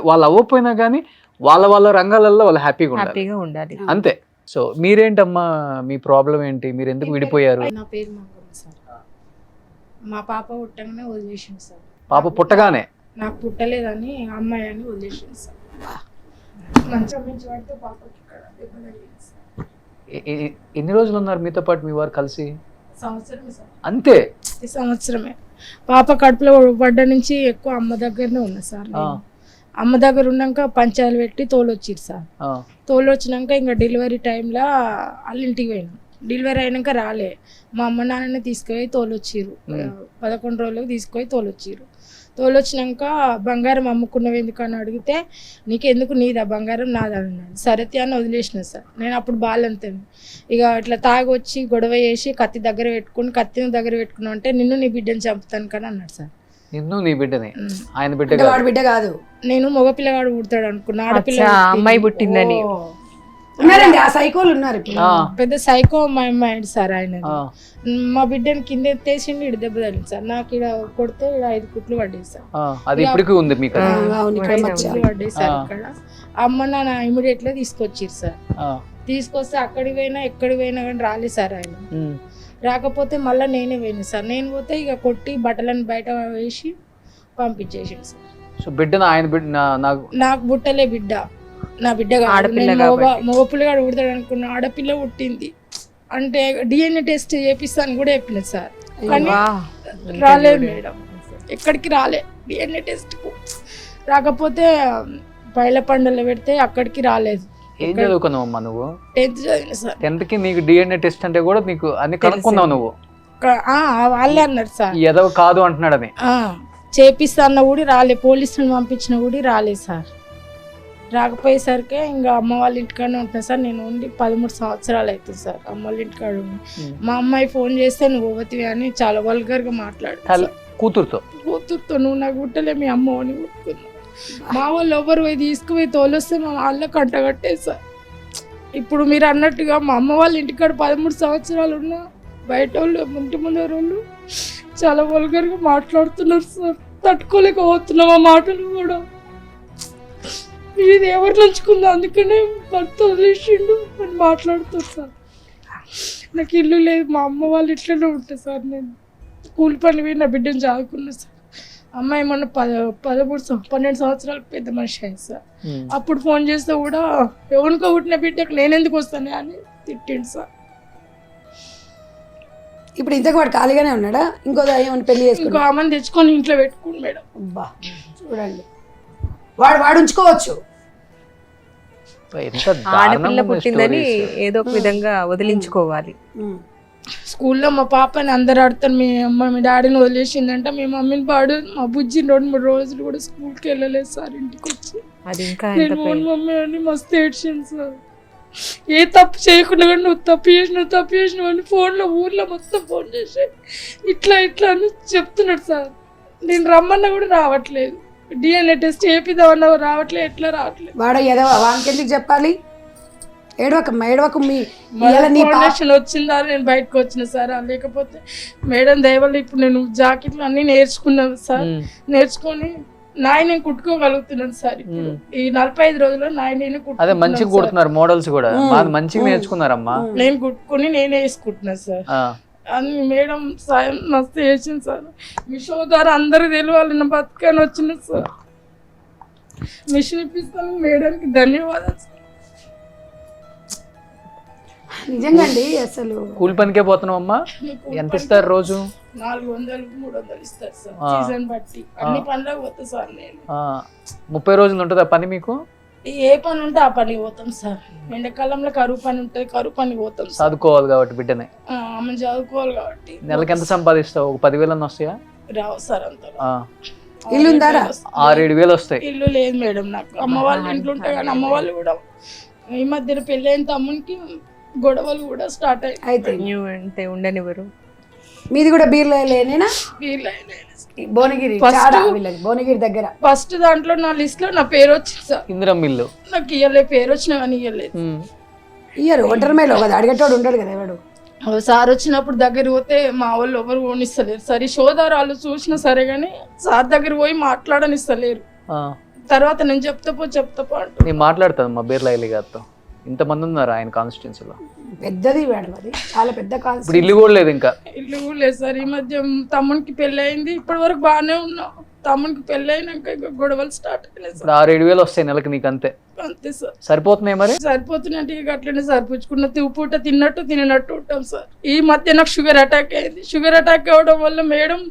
వాళ్ళు అవ్వకపోయినా కానీ వాళ్ళ రంగాలలో వాళ్ళు హ్యాపీగా ఉండాలి, హ్యాపీగా ఉండాలి. అంతే. సో మీరేంటమ్మా, మీ ప్రాబ్లం ఏంటి, మీరు ఎందుకు విడిపోయారు? నా పేరు మంగళం సార్. మా పాప పుట్టగానే వదిలేసింది సార్. పాప పుట్టగానే? నాకు పుట్టలేదని అమ్మాయి అని వదిలేసింది సార్. మంచం నుంచి పడితే పాపకి ఇక్కడ దెబ్బ తగిలింది సార్. ఎన్ని రోజులు ఉన్నారు మీతో పాటు మీ వారు కలిసి? సంవత్సరమే సార్. అంతే? ఈ సంవత్సరమే. పాప కడుపులో పడ్డ నుంచి ఎక్కువ అమ్మ దగ్గరనే ఉన్నా సార్ నేను. అమ్మ దగ్గర ఉన్నాక పంచాలు పెట్టి తోలొచ్చిరు సార్. తోలొచ్చినాక ఇంకా డెలివరీ టైంలో వాళ్ళ ఇంటికి పోయినాం. డెలివరీ అయినాక రాలే, మా అమ్మ నాన్ననే తీసుకుపోయి తోలొచ్చిరు. 11 రోజులకు తీసుకుపోయి తోలొచ్చిరు. తోలొచ్చినాక బంగారం అమ్ముకున్నవి ఎందుకని అడిగితే, నీకెందుకు, నీదా బంగారం నాదా అన్నాడు. సరతి అని వదిలేసిన సార్. నేను అప్పుడు బాలంతాను ఇక ఇట్లా తాగొచ్చి గొడవ చేసి కత్తిని దగ్గర పెట్టుకున్నావు అంటే నిన్ను నీ బిడ్డని చంపుతాను కానీ అన్నాడు సార్. నిన్ను నీ బిడ్డని? ఆయన బిడ్డ అంటే వాడి బిడ్డ కాదు, నేను మగ పిల్లగాడు పుడతాడు అనుకున్నా, ఆడపిల్ల అచ్చా, అమ్మాయి పుట్టిందని. ఉన్నారండి ఆ సైకోలు ఉన్నారు ఇప్పుడు. పెద్ద సైకో మైండ్ సార్ ఆయన. మా బిడ్డని కింద ఎత్తేసిండి, ఇటు దెబ్బ తగిలింది సార్. నాకు ఇక్కడ కొడితే ఇక్కడ 5 కుట్లు పడ్డాయి సార్. అది ఇప్పటికీ ఉంది మీకు? అవును, ఇక్కడ మచ్చ. కుట్లు పడ్డాయి సార్ ఇక్కడ. అమ్మ నాన్న ఇమీడియట్ గా తీసుకొచ్చిరు సార్. తీసుకొస్తే అక్కడికి పోయినా ఎక్కడికి పోయినా కానీ రాలేదు సార్ ఆయన. రాకపోతే మళ్ళీ నేనే పోయినా సార్. నేను పోతే ఇక కొట్టి బట్టలను బయట వేసి పంపించేసింది సార్. సో బిడ్డను ఆయన బిడ్డ నాకు పుట్టలే బిడ్డ, నా బిడ్డ ఆడపిల్ల మగ పిల్లగాడు పుడతాడు అనుకున్నా, ఆడపిల్ల పుట్టింది. అంటే DNA టెస్ట్ చేపిస్తాను కూడా చెప్పిన సార్, కానీ రాలేదు మేడం, ఎక్కడికి రాలే DNA టెస్ట్ కు. రాకపోతే పైల పండుగలో పెడితే అక్కడికి రాలేదు. ఏం చదువుకున్నావమ్మా నువ్వు? 10th చదివిన సార్. 10th కి నీకు DNA టెస్ట్ అంటే కూడా నీకు అన్ని కనుక్కున్నావు నువ్వు? వాళ్ళే అన్నారు సార్, ఏదో కాదు అంటున్నాడని. చేపిస్తాన్న కూడా రాలే, పోలీసులను పంపించిన కూడా రాలేదు సార్. రాకపోయేసరికి ఇంకా అమ్మ వాళ్ళ ఇంటికాడనే ఉంటున్నా సార్. నేను ఉండి 13 సంవత్సరాలు అవుతుంది సార్ అమ్మ వాళ్ళ ఇంటికాడ ఉండి. మా అమ్మాయి ఫోన్ చేస్తే నువ్వు పోతివి అని చాలా వల్గర్గా మాట్లాడు. కూతురుతో నువ్వు నాకు గుట్టలే, మీ అమ్మ అని కొట్టుకున్నావు. మా వాళ్ళు ఎవరు పోయి తీసుకుపోయి తోలొస్తే మా వాళ్ళకి కంటగట్టేది సార్. ఇప్పుడు మీరు అన్నట్టుగా మా అమ్మ వాళ్ళ ఇంటికాడ 13 సంవత్సరాలు ఉన్నా బయట వాళ్ళు ఇంటి ముందర వాళ్ళు చాలా వల్గర్గా మాట్లాడుతున్నారు సార్. తట్టుకోలేకపోతున్నాం ఆ మాటలు కూడా. ఇది ఎవరు నంచుకుందో అందుకనే భర్త వదిలేసిండు అని మాట్లాడుతారు సార్. నాకు ఇల్లు లేదు, మా అమ్మ వాళ్ళు ఇట్లనే ఉంటారు సార్. నేను కూలి పని పోయి నా బిడ్డను చదువుకున్నా సార్. అమ్మాయి మొన్న 12 సంవత్సరాలు పెద్ద మనిషి అయింది సార్. అప్పుడు ఫోన్ చేస్తే కూడా ఎవరికో పుట్టిన బిడ్డకు నేనెందుకు వస్తానే అని తిట్టిండు సార్. ఇప్పుడు ఇంతకు వాడు ఖాళీగానే ఉన్నాడా? ఇంకో ఏమన్నా పెళ్లి ఇంకో చేసుకున్నా? ఆమెను తెచ్చుకొని ఇంట్లో పెట్టుకుని మేడం. అబ్బా చూడండి, వాడు ఉంచుకోవచ్చు. ఎంత ఆడపిల్ల దారుణమైన పుట్టిందని stories. ఏదో ఒక విధంగా వదిలించుకోవాలి. స్కూల్లో మా పాపని అందరు ఆడుతారు, మీ అమ్మ మీ డాడీని వదిలేసిందంట. మీ మమ్మీని పాడు, మా బుజ్జి 2-3 రోజులు కూడా స్కూల్కి వెళ్ళలేదు సార్. ఇంటికి వచ్చి అది ఇంకా నేను మమ్మీ అని మస్తు ఏడ్చింది సార్. ఏ తప్పు చేయకుండా కానీ నువ్వు తప్పు చేసినావు అని ఫోన్లో ఊర్లో మొత్తం ఫోన్ చేసి ఇట్లా అని చెప్తున్నాడు సార్. నేను రమ్మన్నా కూడా రావట్లేదు. DNA టెస్ట్ చేపిద్దామన్నా రావట్లేదు. ఎట్లా రావట్లేదు? వాడు ఏదో వానికి ఎందుకు చెప్పాలి? ఏడవకు మీ ఫౌండేషన్ వచ్చిందా నేను బయటకు వచ్చిన సార్. లేకపోతే మేడం దయవల్ల ఇప్పుడు నేను జాకెట్లు అన్ని నేర్చుకున్నాను సార్. నేర్చుకొని నేను కుట్టుకోగలుగుతున్నాను సార్. ఇప్పుడు ఈ 45 రోజుల్లో నేనే అదే మంచిగా కుడుతున్నారు, మోడల్స్ కూడా మంచిగా నేర్చుకున్నారమ్మా. నేను కుట్టుకొని నేనే వేసుకుంటున్నాను సార్. అన్ని మేడం సాయం మస్తు చేసింది సార్. మీ షో ద్వారా అందరికి తెలియాలి నా బతుకని వచ్చింది సార్. మిషన్ ఇప్పిస్తాను మేడానికి ధన్యవాదాలు సార్. నిజంగా అండి అసలు కూలి పనికే పోతున్నావమ్మా? ఎంత ఇస్తారు రోజు? 400-300 ఇస్తారు సార్ సీజన్ బట్టి. అన్ని పనులకు పోతా సార్ నేను. 30 రోజులు ఉంటుందా పని మీకు? ఏ పని ఉంటే ఆ పనికి పోతాం సార్. ఎండాకాలంలో కరువు పని ఉంటుంది, కరువు పనికి పోతాం. చదువుకోవాలి కాబట్టి బిడ్డనే. ఆమె చదువుకోవాలి కాబట్టి. నెలకి ఎంత సంపాదిస్తావు? ఒక 10,000 వస్తాయా? రావు సార్ అంత. ఇల్లు ఉందారా? 6-7 వస్తాయి. ఇల్లు లేదు మేడం నాకు. అమ్మ వాళ్ళ ఇంట్లో ఉంటాయి కానీ అమ్మ వాళ్ళు కూడా ఈ మధ్యన పెళ్ళైన తమ్మునికి గొడవలు కూడా స్టార్ట్ అయితే అంటే ఉండనివ్వరు. మీది కూడా బీర్లేనేనా? అయ్యాయి. భువనగిరి First- చాడా వీళ్ళది, భువనగిరి దగ్గర. ఫస్ట్ దాంట్లో నా లిస్ట్ లో నా పేరు వచ్చింది సార్. ఇందిరం ఇల్లు. నాకు ఇయ్యలే, పేరు వచ్చినా కానీ ఇయ్యలేదు. ఇయ్యరు, ఒంటరి మేలో కదా, అడిగేటోడు ఉండడు కదా ఎవడు. సార్ వచ్చినప్పుడు దగ్గర పోతే మా వాళ్ళు ఎవరు ఓనిస్తలేరు సార్. ఈ సోదరాలు చూసినా సరే కానీ సార్ దగ్గర పోయి మాట్లాడనిస్తలేరు. తర్వాత నేను చెప్తా పో అంటూ నేను మాట్లాడతాను మా బీర్లైలి గారితో. ఇంతమంది ఉన్నారు ఆయన కాన్స్టిట్యున్సీలో. పెద్దది మేడం, అది చాలా పెద్ద ఇప్పుడు కాన్సెప్ట్. ఇల్లు కూడా లేదు ఇంకా. ఇల్లు కూడా లేదు సార్. ఈ మధ్య తమ్మునికి పెళ్ళి అయింది, ఇప్పటి వరకు బాగానే ఉన్నాం. తమ్మునికి పెళ్ళి అయినాక ఇక గొడవలు స్టార్ట్ అయినాయి సార్. ఇప్పుడు 6-7 వస్తాయి నెలకి నీకు, అంతే. అంతే సార్. సరిపోతున్నాయి మరి? సరిపోతున్నట్టు ఇక అట్లనే సరిపుచ్చుకున్న పూట తిన్నట్టు తినట్టు ఉంటాం సార్. ఈ మధ్య నాకు షుగర్ అటాక్ అయింది. షుగర్ అటాక్ అవ్వడం వల్ల మేడం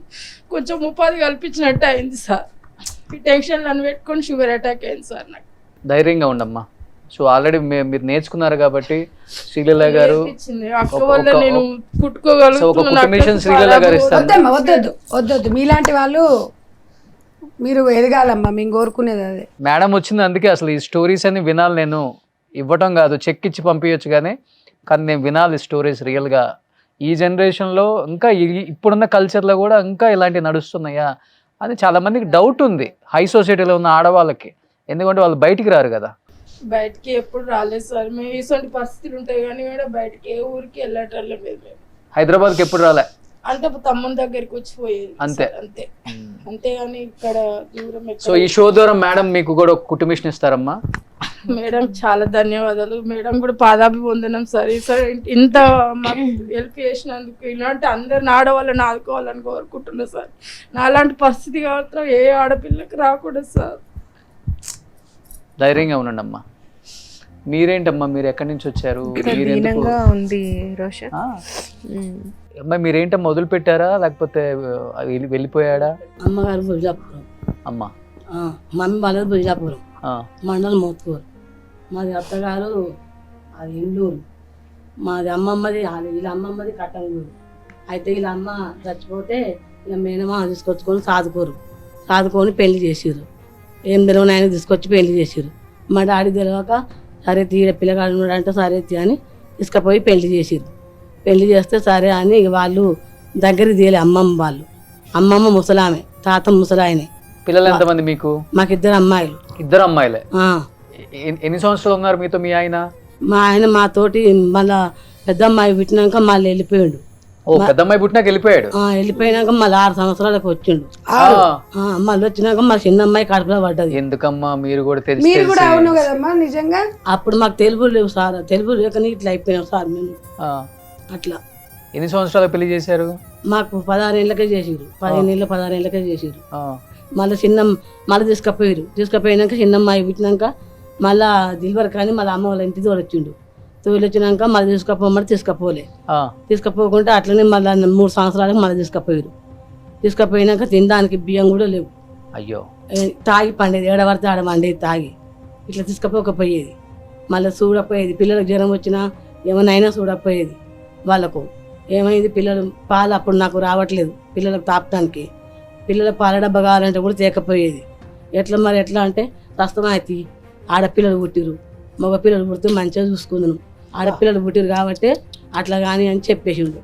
కొంచెం ఉపాధి కల్పించినట్టు అయింది సార్. ఈ టెన్షన్లు అని పెట్టుకొని షుగర్ అటాక్ అయింది సార్ నాకు. ధైర్యంగా ఉండమ్మా. సో ఆల్రెడీ మీరు నేర్చుకున్నారు కాబట్టి శ్రీలీల గారు నేర్పించింది. అక్క వల్ల నేను కుట్టుకోగలుగుతున్నాను. కుటుంబిషన్ శ్రీలీల గారు ఇస్తారు. వద్దమ్మా, వద్దొద్దు. మీలాంటి వాళ్ళు మీరు ఎదగాలమ్మా, మేము కోరుకునేది అదే. మేడం వచ్చింది అందుకే అసలు ఈ స్టోరీస్ అన్ని వినాలి. నేను ఇవ్వటం కాదు, చెక్ ఇచ్చి పంపించచ్చు కానీ నేను వినాలి స్టోరీస్ రియల్గా. ఈ జనరేషన్లో ఇంకా ఇప్పుడున్న కల్చర్లో కూడా ఇంకా ఇలాంటివి నడుస్తున్నాయా అని చాలామందికి డౌట్ ఉంది హై సొసైటీలో ఉన్న ఆడవాళ్ళకి. ఎందుకంటే వాళ్ళు బయటికి రారు కదా. బయటికి ఎప్పుడు రాలేదు సార్. మేము ఇటువంటి పరిస్థితులు ఉంటాయి కానీ కూడా బయటికి ఏ ఊరికి వెళ్ళటం లేదు మేము. హైదరాబాద్కి ఎప్పుడు రాలే? అంటే తమ్ముని దగ్గరికి వచ్చిపోయేది అంతే. అంతే అంతేగాని ఇక్కడ దూరం. సో ఈ షో ద్వారా మేడం మీకు కూడా ఒక కుటుంబిషన్ ఇస్తారమ్మా. మేడం చాలా ధన్యవాదాలు. మేడం కూడా పాదాభివందనం సార్. సార్ ఇంత మాకు హెల్ప్ చేసినందుకు. ఇలాంటి అందరిని ఆడవాళ్ళని ఆదుకోవాలని కోరుకుంటున్నా సార్. నాలాంటి పరిస్థితి మాత్రం ఏ ఆడపిల్లకి రాకూడదు సార్. ధైర్యంగా ఉండండి అమ్మా. మీరేంటమ్మా, మీరు ఎక్కడి నుంచి వచ్చారు? దీనంగా ఉంది రోషన్. అమ్మాయి మీరేంటమ్మా, వదిలిపెట్టారా లేకపోతే వెళ్ళిపోయాడా? అమ్మగారు బుజాపురం, అమ్మ మమ్మీ వాళ్ళది బుజాపురం, మండలం మోత్కూరు. మాది అత్తగారు అది ఇండూరు. మాది అమ్మమ్మది వీళ్ళ అమ్మమ్మది కట్టంగూరు. అయితే వీళ్ళ అమ్మ చచ్చిపోతే ఇలా మేనమా తీసుకొచ్చుకొని సాదుకొని పెళ్లి చేసిర్రు. ఏం తెలియని ఆయన తీసుకొచ్చి పెళ్లి చేసిర్రు. మా డాడీ తెలియక సరే తీర పిల్లగాడు ఉన్నాడంటే సరే అని తీసుకుపోయి పెళ్లి చేసిర్రు. పెళ్లి చేస్తే సరే అని ఇక వాళ్ళు దగ్గర తీయలే. అమ్మమ్మ ముసలామె, తాత ముసలాయనే. పిల్లలు ఎంతమంది మీకు? మాకు 2 అమ్మాయిలు. 2 అమ్మాయిలే. ఎన్ని సంవత్సరాలు ఉన్నారు మీతో మీ ఆయన? మా ఆయన మాతోటి మళ్ళా పెద్ద అమ్మాయి పుట్టినాక మళ్ళీ వెళ్ళిపోయాడు. పెద్ద అమ్మాయి పుట్టినాక వెళ్ళిపోయాడు. వెళ్ళిపోయినాక మళ్ళీ 6 సంవత్సరాలకు వచ్చిండు. మళ్ళీ వచ్చినాక మా చిన్న అమ్మాయి కడుపులో పడ్డది. ఎందుకమ్మా మీరు కూడా మీరు కూడా అవును కదమ్మా నిజంగా. అప్పుడు మాకు తెలుగు లేవు సార్. తెలుగు లేకని ఇట్లా అయిపోయినాం సార్ మేము. అట్లా. ఎన్ని సంవత్సరాలు పెళ్లి చేశారు? మాకు 16 ఏళ్ళకే చేసిరు. 15 ఏళ్ళ 16 ఏళ్ళకే చేసిరు. మళ్ళీ మళ్ళీ తీసుకుపోయినాక చిన్న అమ్మాయి పుట్టినాక మళ్ళా డెలివరీ కానీ మళ్ళీ అమ్మ వాళ్ళ ఇంటి తోలొచ్చిండు. తోలొచ్చినాక మళ్ళీ తీసుకుపోలే. తీసుకుపోకుండా అట్లనే మళ్ళీ 3 సంవత్సరాలకు మళ్ళీ తీసుకుపోయినాక తినడానికి బియ్యం కూడా లేవు. అయ్యో. తాగి పండేది, ఏడవడితే ఆడ వండేది తాగి. ఇట్లా తీసుకుపోకపోయేది. మళ్ళీ చూడకపోయేది. పిల్లలకు జ్వరం వచ్చినా ఏమైనా చూడకపోయేది. వాళ్ళకు ఏమైంది, పిల్లలు పాలు అప్పుడు నాకు రావట్లేదు పిల్లలకు తాపడానికి. పిల్లల పాల డబ్బా కావాలంటే కూడా తేకపోయేది. ఎట్లా అంటే కష్టమైతే ఆడపిల్లలు పుట్టిరు, మగ పిల్లలు పుడితే మంచిగా చూసుకుందును. ఆడపిల్లలు పుట్టిరు కాబట్టి అట్లా కానీ అని చెప్పేసిండు.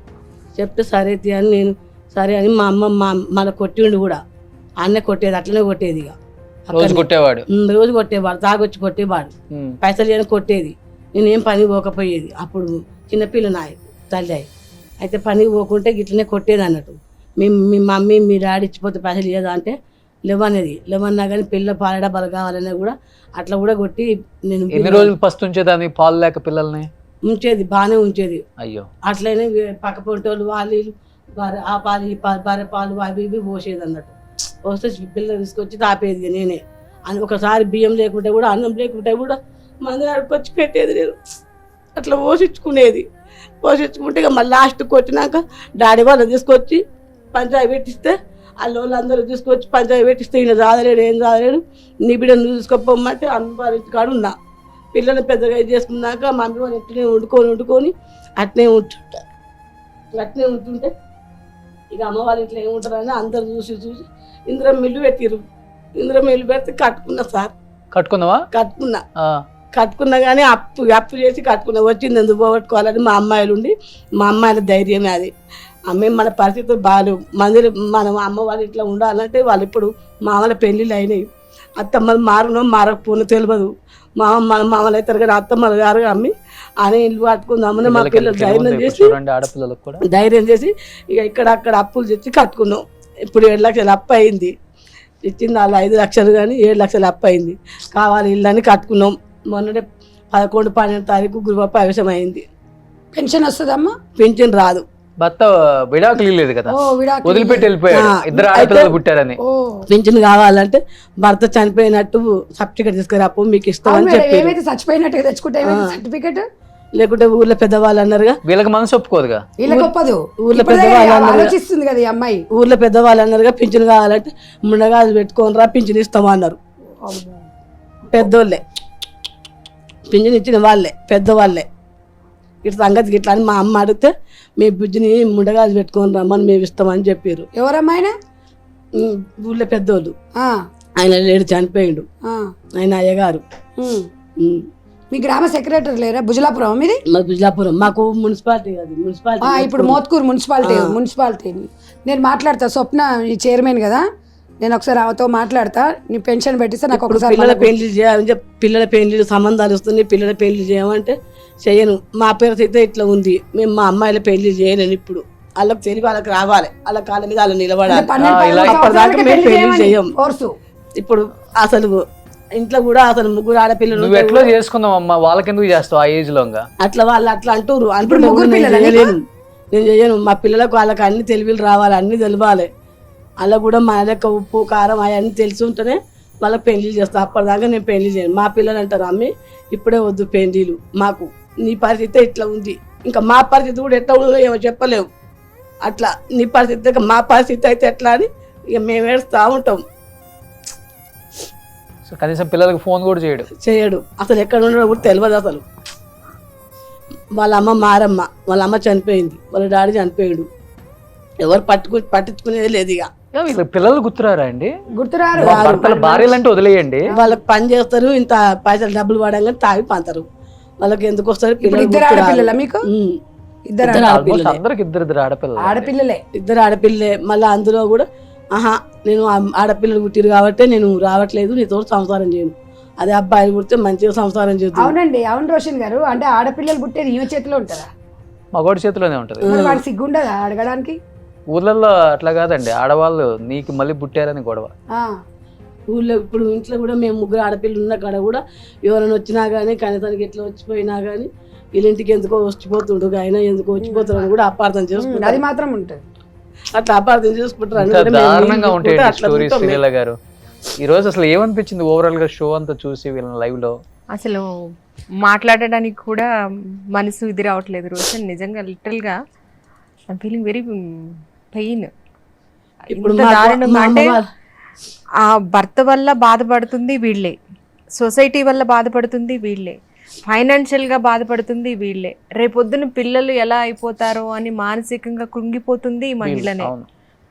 చెప్తే సరే అని నేను సరే అని మా అమ్మ మళ్ళీ కొట్టిండు కూడా. అన్నే కొట్టేది, అట్లనే కొట్టేది. ఇక రోజు కొట్టేవాడు, తాగొచ్చి కొట్టేవాడు. పైసలు చేయని కొట్టేది. నేనేం పని పోకపోయేది. అప్పుడు చిన్నపిల్ల నాయ తల్లి. అయితే పనికి పోకుంటే ఇట్లనే కొట్టేది అన్నట్టు. మీ మమ్మీ మీ డాడీ ఇచ్చిపోతే పైసలు ఇవ్వదా అంటే లేవన్నా కానీ పిల్ల పాల డబ్బాలు కావాలన్నా కూడా అట్లా కూడా కొట్టి నేను. ఎన్ని రోజులు ఫస్ట్ ఉంచేదాన్ని పాలు లేక పిల్లల్ని? ఉంచేది, బాగానే ఉంచేది. అయ్యో. అట్లనే పక్క పొంటోళ్ళు వాళ్ళు ఆ పాలు ఈ పాలు బర్రె పాలు అవి ఇవి పోసేది అన్నట్టు. పోస్తే పిల్లలు తీసుకొచ్చి తాపేది నేనే. అని ఒకసారి బియ్యం లేకుంటే కూడా అన్నం లేకుంటే కూడా మంది అడుకొచ్చి పెట్టేది నేను. అట్లా పోషించుకుంటే ఇక మళ్ళీ లాస్ట్కి వచ్చినాక డాడీ వాళ్ళు తీసుకొచ్చి పంచాయి పెట్టిస్తే వాళ్ళందరూ తీసుకొచ్చి పంచాయి పెట్టిస్తే ఈయన చదవలేడు, ఏం చదవలేడు, నీ బిడ్డ నువ్వు తీసుకోపోమంటే అమ్మ కాడు ఉన్నా. పిల్లలు పెద్దగా ఇది చేసుకున్నాక మమ్మీ వాళ్ళు ఎట్లనే వండుకొని అట్నే ఉంటుంటే ఇక అమ్మ వాళ్ళ ఇంట్లో ఏముంటారని అందరు చూసి చూసి ఇందిరం మిల్లు పెట్టిరు. ఇందిరం మిల్లు పెడితే కట్టుకున్నా సార్. కట్టుకుందావా? కట్టుకున్నా కానీ అప్పు చేసి కట్టుకున్నా. వచ్చింది ఎందుకు పోగొట్టుకోవాలని మా అమ్మాయిలు ఉండి, మా అమ్మాయిల ధైర్యమే అది. మేము మన పరిస్థితులు బాగాలేవు. మనం అమ్మ వాళ్ళ ఇంట్లో ఉండాలంటే వాళ్ళు ఇప్పుడు మామల పెళ్ళిళ్ళు అయినాయి. అత్తమ్మలు మారకపోను తెలియదు. మన మామలు అవుతారు కానీ అత్తమ్మలు గారు అమ్మి అనే ఇల్లు కట్టుకుందామని మా పిల్లలు ధైర్యం చేసి ఇక ఇక్కడ అక్కడ అప్పులు తెచ్చి కట్టుకున్నాం. ఇప్పుడు 7 లక్షలు అప్పు అయింది. ఇచ్చింది వాళ్ళు 5 లక్షలు కానీ 7 లక్షలు అప్పు అయింది. కావాలి ఇల్లు అని కట్టుకున్నాం. మొన్ననే 11, 12 తారీఖు గృహప్రవేశం అయింది. పెన్షన్ వస్తుందమ్మా? పెన్షన్ రాదు. భర్త విడాకులు లేదు కదా, వదిలిపెట్టి వెళ్ళిపోయాడు. 2 ఆడపిల్లలు పుట్టారని. పింఛన్ కావాలంటే భర్త చనిపోయినట్టు సర్టిఫికేట్ తీసుకురాపు మీకు ఇస్తాం అని చెప్పి చచ్చిపోయినట్టు తెచ్చుకుంటే సర్టిఫికేట్. లేకుంటే ఊర్లో పెద్దవాళ్ళు అన్నారుగా, వీళ్ళకి మనసు ఒప్పుకోదుగా. వీళ్ళకి ఒప్పదు. ఊర్లో పెద్దవాళ్ళు ఆలోచిస్తుంది కదా ఈ అమ్మాయి. ఊర్లో పెద్దవాళ్ళు అన్నారుగా పింఛన్ కావాలంటే ముండగాజు పెట్టుకొని రా పింఛన్ ఇస్తామన్నారు. పెద్దోళ్ళే పింఛన్ ఇచ్చిన వాళ్ళే, పెద్దవాళ్ళే. ఇట్లా సంగతి ఇట్లా అని మా అమ్మ అడిగితే మీ బుజ్జిని ముండగాజు పెట్టుకొని రమ్మని మేము ఇస్తామని చెప్పారు. ఎవరమ్మాయినా? ఊళ్ళో పెద్దోళ్ళు. ఆయన లేడు, చనిపోయిండు. ఆయన అయ్యగారు. మీ గ్రామ సెక్రటరీ లేరా? భుజలాపురం మీది? భుజలాపురం మాకు మున్సిపాలిటీ అది. మున్సిపాలిటీ ఇప్పుడు మోత్కూరు మున్సిపాలిటీ. నేను మాట్లాడతా, స్వప్న ఈ చైర్మన్ కదా, నేను ఒకసారి ఆమెతో మాట్లాడతా. నీ పెన్షన్ పెట్టిస్తే నాకు ఒకసారి పిల్లల పెళ్లి చేయాలని చెప్పి పిల్లల పెళ్లి సంబంధాలు వస్తున్నాయి. పిల్లల పెళ్లి చేయమంటే చేయను. మా పరిస్థితి ఇట్లా ఉంది. మేము మా అమ్మాయిల పెళ్లి చేయలేను. ఇప్పుడు వాళ్ళకి తెలివి వాళ్ళకి రావాలి, వాళ్ళ కాళ్ళ మీద వాళ్ళు నిలబడాలి. అప్పటిదాకా మేము పెళ్లి చేయం. ఇప్పుడు అసలు ఇంట్లో కూడా అసలు 3 ఆడపిల్లలు. నువ్వు ఎట్లా చేసుకుందాం అమ్మా? వాళ్ళకెందుకు చేస్తావు ఆ ఏజ్ లో? అట్లా వాళ్ళు అట్లా అంటారు. నేను చేయను. మా పిల్లలకు వాళ్ళకి అన్ని తెలివిలు రావాలి, అన్ని తెలియాలి. అలా కూడా మన లెక్క ఉప్పు కారం అవన్నీ తెలిసి ఉంటేనే వాళ్ళకి పెళ్లి చేస్తాను. అప్పటిదాకా నేను పెళ్లి చేయను. మా పిల్లలు అంటారు, అమ్మి ఇప్పుడే వద్దు పెళ్లిలు, మాకు నీ పరిస్థితి ఇట్లా ఉంది, ఇంకా మా పరిస్థితి కూడా ఎట్లా ఉందో ఏమో చెప్పలేవు. అట్లా నీ పరిస్థితి మా పరిస్థితి అయితే ఎట్లా అని ఇక మేము ఏడుస్తూ ఉంటాం. కనీసం పిల్లలకు ఫోన్ కూడా చేయడు. అసలు ఎక్కడ ఉండడం కూడా తెలియదు. అసలు వాళ్ళ అమ్మ మారమ్మ, వాళ్ళ అమ్మ చనిపోయింది, వాళ్ళ డాడీ చనిపోయాడు. ఎవరు పట్టించుకునేది లేదు. ఇక పిల్లలు గుర్తురారా అండి? గుర్తురారు. భార్యలు అంటే వదిలేయండి, వాళ్ళకి పని చేస్తారు, ఇంత పైసలు డబ్బులు పడంగానే తాగి పంతారు. వాళ్ళకి ఎందుకు వస్తారు పిల్లలు? ఇద్దరు ఆడపిల్లలే. ఇద్దరు ఆడపిల్లలే. మళ్ళీ అందులో కూడా నేను ఆడపిల్లలు పుట్టిరు కాబట్టి నేను రావట్లేదు, నీతో సంసారం చేయను. అదే అబ్బాయిలు పుడితే మంచిగా సంసారం చేద్దాం. అవునండి, అవును రోషన్ గారు. అంటే ఆడపిల్లలు పుట్టేది ఈమె చేతిలో ఉంటుందా? మగవాడి చేతిలోనే ఉంటది. వాడు సిగ్గుండదా అడగడానికి? ఊర్లలో అట్లా కాదండి, ఆడవాళ్ళు నీకు మళ్ళీ పుట్టారని గొడవ. ఊళ్ళో ఇప్పుడు ఇంట్లో కూడా మేము 3 ఆడపిల్లలు ఉన్న కాడ కూడా ఎవరైనా వచ్చినా కానీ కనీసానికి ఎట్లా వచ్చిపోయినా కానీ వీళ్ళింటికి ఎందుకో వచ్చిపోతుండు, ఆయన ఎందుకో వచ్చిపోతారని కూడా అపార్థం చేసుకుంటారు. అది మాత్రం ఉంటుంది. అట్లా అపార్థం చేసుకుంటారు. దారుణంగా ఉంటాయి స్టోరీస్. శ్రీలీల గారు, ఈ రోజు అసలు ఏమనిపించింది ఓవరాల్ గా షో అంతా చూసి వీళ్ళని లైవ్ లో? అసలు మాట్లాడడానికి కూడా మనసు ఇది రావట్లేదు రోషన్. నిజంగా లిటరల్ గా ఐమ్ ఫీలింగ్ వెరీ పెయిన్. ఇప్పుడు అంటే ఆ భర్త వల్ల బాధపడుతుంది వీళ్ళే, సొసైటీ వల్ల బాధపడుతుంది వీళ్ళే, ఫైనాన్షియల్గా బాధపడుతుంది వీళ్ళే, రేపొద్దున పిల్లలు ఎలా అయిపోతారో అని మానసికంగా కృంగిపోతుంది ఈ మహిళనే.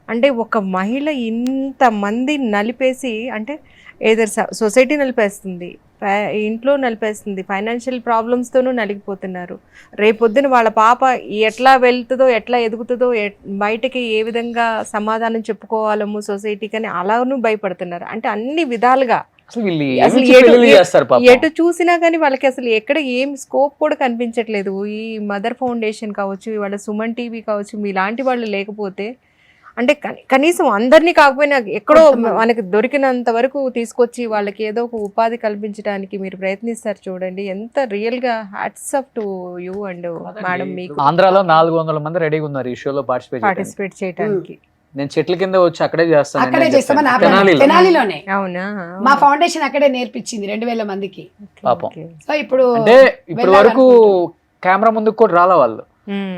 అంటే ఒక మహిళ ఇంతమంది నలిపేసి, అంటే ఏదర్ సొసైటీ నలిపేస్తుంది, ఇంట్లో నలిపేస్తుంది, ఫైనాన్షియల్ ప్రాబ్లమ్స్తోనూ నలిగిపోతున్నారు. రేపొద్దున వాళ్ళ పాప ఎట్లా వెళ్తుందో, ఎట్లా ఎదుగుతుందో, బయటకి ఏ విధంగా సమాధానం చెప్పుకోవాలము సొసైటీకి అని అలానూ భయపడుతున్నారు. అంటే అన్ని విధాలుగా ఎటు చూసినా కానీ వాళ్ళకి అసలు ఎక్కడ ఏం స్కోప్ కూడా కనిపించట్లేదు. ఈ మదర్ ఫౌండేషన్ కావచ్చు, వాళ్ళ సుమన్ టీవీ కావచ్చు, మీలాంటి వాళ్ళు లేకపోతే అంటే కనీసం అందరినీ కాకపోయినా ఎక్కడో మనకి దొరికినంత వరకు తీసుకొచ్చి వాళ్ళకి ఏదో ఒక ఉపాధి కల్పించడానికి మీరు ప్రయత్నిస్తారు. చూడండి ఎంత రియల్ గా hats off to you and madam. మీకు ఆంధ్రాలో 400 మంది రెడీగా ఉన్నారు ఈ షోలో పార్టిసిపేట్ చేయడానికి. నేను చెట్ల కింద వచ్చి అక్కడే చేస్తాను. అవునా? మా ఫౌండేషన్ అక్కడే నేర్పించింది 2000 మందికి. పాపం. ఇప్పుడు అంటే ఇప్పటి వరకు కెమెరా ముందుకు కూడా రాలే వాళ్ళు.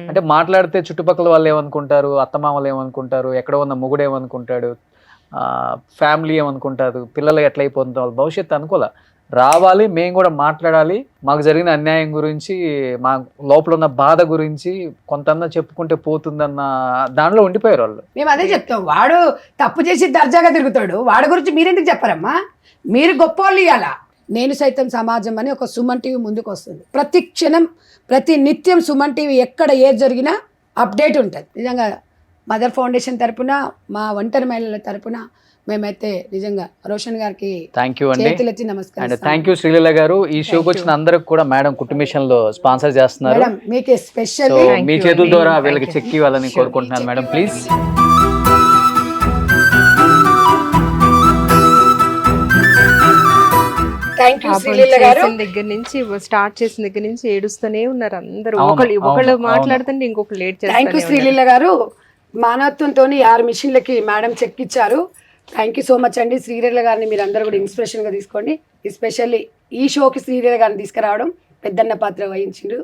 అంటే మాట్లాడితే చుట్టుపక్కల వాళ్ళు ఏమనుకుంటారు, అత్తమామలు ఏమనుకుంటారు, ఎక్కడ ఉన్న మొగుడు ఏమనుకుంటాడు, ఫ్యామిలీ ఏమనుకుంటారు, పిల్లలు ఎట్లయిపోతుందో వాళ్ళ భవిష్యత్తు అనుకోలే. రావాలి, మేము కూడా మాట్లాడాలి, మాకు జరిగిన అన్యాయం గురించి, మా లోపల ఉన్న బాధ గురించి కొంతన్నా చెప్పుకుంటే పోతుందన్న దానిలో ఉండిపోయారు వాళ్ళు. మేము అదే చెప్తాం, వాడు తప్పు చేసి దర్జాగా తిరుగుతాడు, వాడి గురించి మీరెందుకు చెప్పారమ్మా? మీరు గొప్ప వాళ్ళు ఇవ్వాలా. నేను సైతం సమాజం అని ఒక సుమన్ టీవీ ముందుకు వస్తుంది. ప్రతి క్షణం ప్రతి నిత్యం సుమన్ టీవీ ఎక్కడ ఏది జరిగినా అప్డేట్ ఉంటుంది. నిజంగా మదర్ ఫౌండేషన్ తరపున, మా ఒంటరి మహిళల తరపున మేమైతే నిజంగా రోషన్ గారికి థ్యాంక్ యూ అండి. చేతులెత్తి అండ్ నమస్కారం. థ్యాంక్ యూ శ్రీలీల గారు. ఈ షోకి వచ్చిన అందరికి కూడా మేడం కుటుంబిషన్ లో స్పాన్సర్ చేస్తున్నారు. మేడం మీకు special so Thank me you చేతుల అండి. ద్వారా Thank వీళ్ళకి you. చెక్ ఇవ్వాలని కోరుకుంటున్నాను మేడం, ప్లీజ్. థ్యాంక్ యూ పాపం శ్రీలీల గారు. చేసిన దగ్గర నుంచి స్టార్ట్ చేసిన దగ్గర నుంచి ఏడుస్తూనే ఉన్నారు అందరూ. అవును, ఒకళ్ళు అవును. మాట్లాడుతుంటే ఇంకొకరు లేట్ థ్యాంక్ యూ చేస్తారు. శ్రీలీల గారు. మానవత్వంతో 6 మిషన్లకి మేడం చెక్ ఇచ్చారు. థ్యాంక్ యూ సో మచ్ అండి. శ్రీలీల గారిని మీరు అందరూ కూడా ఇన్స్పిరేషన్గా తీసుకోండి. ఎస్పెషల్లీ ఈ షోకి శ్రీలీల గారిని తీసుకురావడం పెద్దన్న పాత్ర వహించిండు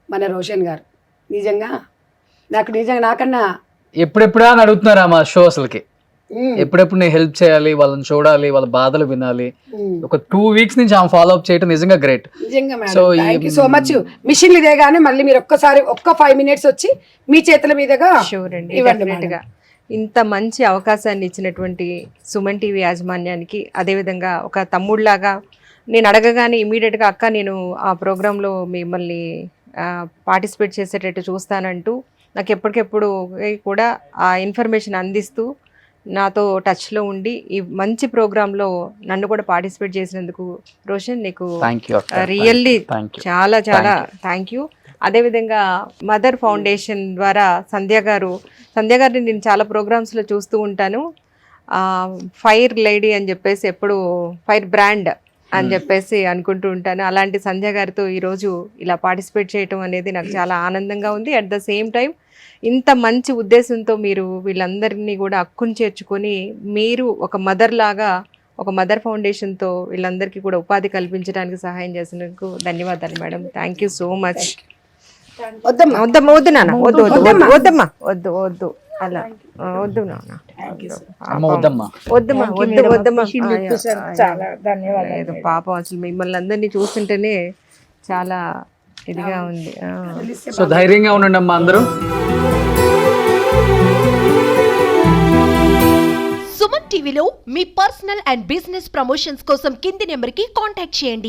మన రోషన్ గారు. నిజంగా నాకన్నా ఎప్పుడెప్పుడా అని అడుగుతున్నారా మా షో అసలుకి? ఎప్పుడెప్పుడు నేను హెల్ప్ చేయాలి, వాళ్ళని చూడాలి, వాళ్ళ బాధలు వినాలి. ఒక 2 weeks నుంచి ఆమె ఫాలో అప్ చేయడం నిజంగా గ్రేట్. నిజంగా So, madam thank you so much. మిషన్లు ఇదేగానే మళ్ళీ మీరు ఒక్క 5 minutes వచ్చి మీ చేతుల మీదుగా షూర్ అండి, ఇవ్వండి డెఫినెట్ గా. ఇంత మంచి అవకాశాన్ని ఇచ్చినటువంటి సుమన్ టీవీ యాజమాన్యానికి, అదేవిధంగా ఒక తమ్ముళ్లాగా నేను అడగగానే ఇమీడియట్ గా అక్క నేను ఆ ప్రోగ్రామ్ లో మిమ్మల్ని పార్టిసిపేట్ చేసేటట్టు చూస్తానంటూ నాకు ఎప్పటికెప్పుడు కూడా ఆ ఇన్ఫర్మేషన్ అందిస్తూ నాతో టచ్లో ఉండి ఈ మంచి ప్రోగ్రాంలో నన్ను కూడా పార్టిసిపేట్ చేసినందుకు రోషన్ నీకు thank you really thank you. చాలా థ్యాంక్ యూ. అదేవిధంగా మదర్ ఫౌండేషన్ ద్వారా సంధ్య గారిని నేను చాలా ప్రోగ్రామ్స్లో చూస్తూ ఉంటాను. ఫైర్ లేడీ అని చెప్పేసి, ఎప్పుడు ఫైర్ బ్రాండ్ అని చెప్పేసి అనుకుంటూ ఉంటాను. అలాంటి సంధ్య గారితో ఈరోజు ఇలా పార్టిసిపేట్ చేయటం అనేది నాకు చాలా ఆనందంగా ఉంది. అట్ ద సేమ్ టైం ఇంత మంచి ఉద్దేశంతో మీరు వీళ్ళందరినీ కూడా అక్కుని చేర్చుకొని మీరు ఒక మదర్ లాగా, ఒక మదర్ ఫౌండేషన్తో వీళ్ళందరికీ కూడా ఉపాధి కల్పించడానికి సహాయం చేసినందుకు ధన్యవాదాలు madam. Thank you so much. వద్దమ్మా వద్దు నాన్న, వద్దు అలా వద్దు నాన్న, అమ్మ వద్దమ్మా. వద్దమ్మా. చాలా ధన్యవాదాలు. లేదు పాపం, అసలు మిమ్మల్ని అందరినీ చూస్తుంటేనే చాలా ఇదిగా ఉంది. సో ధైర్యంగా ఉండండి అమ్మా అందరూ. సుమన్ టీవీలో మీ పర్సనల్ అండ్ బిజినెస్ ప్రమోషన్స్ కోసం కింది నెంబర్కి కాంటాక్ట్ చేయండి.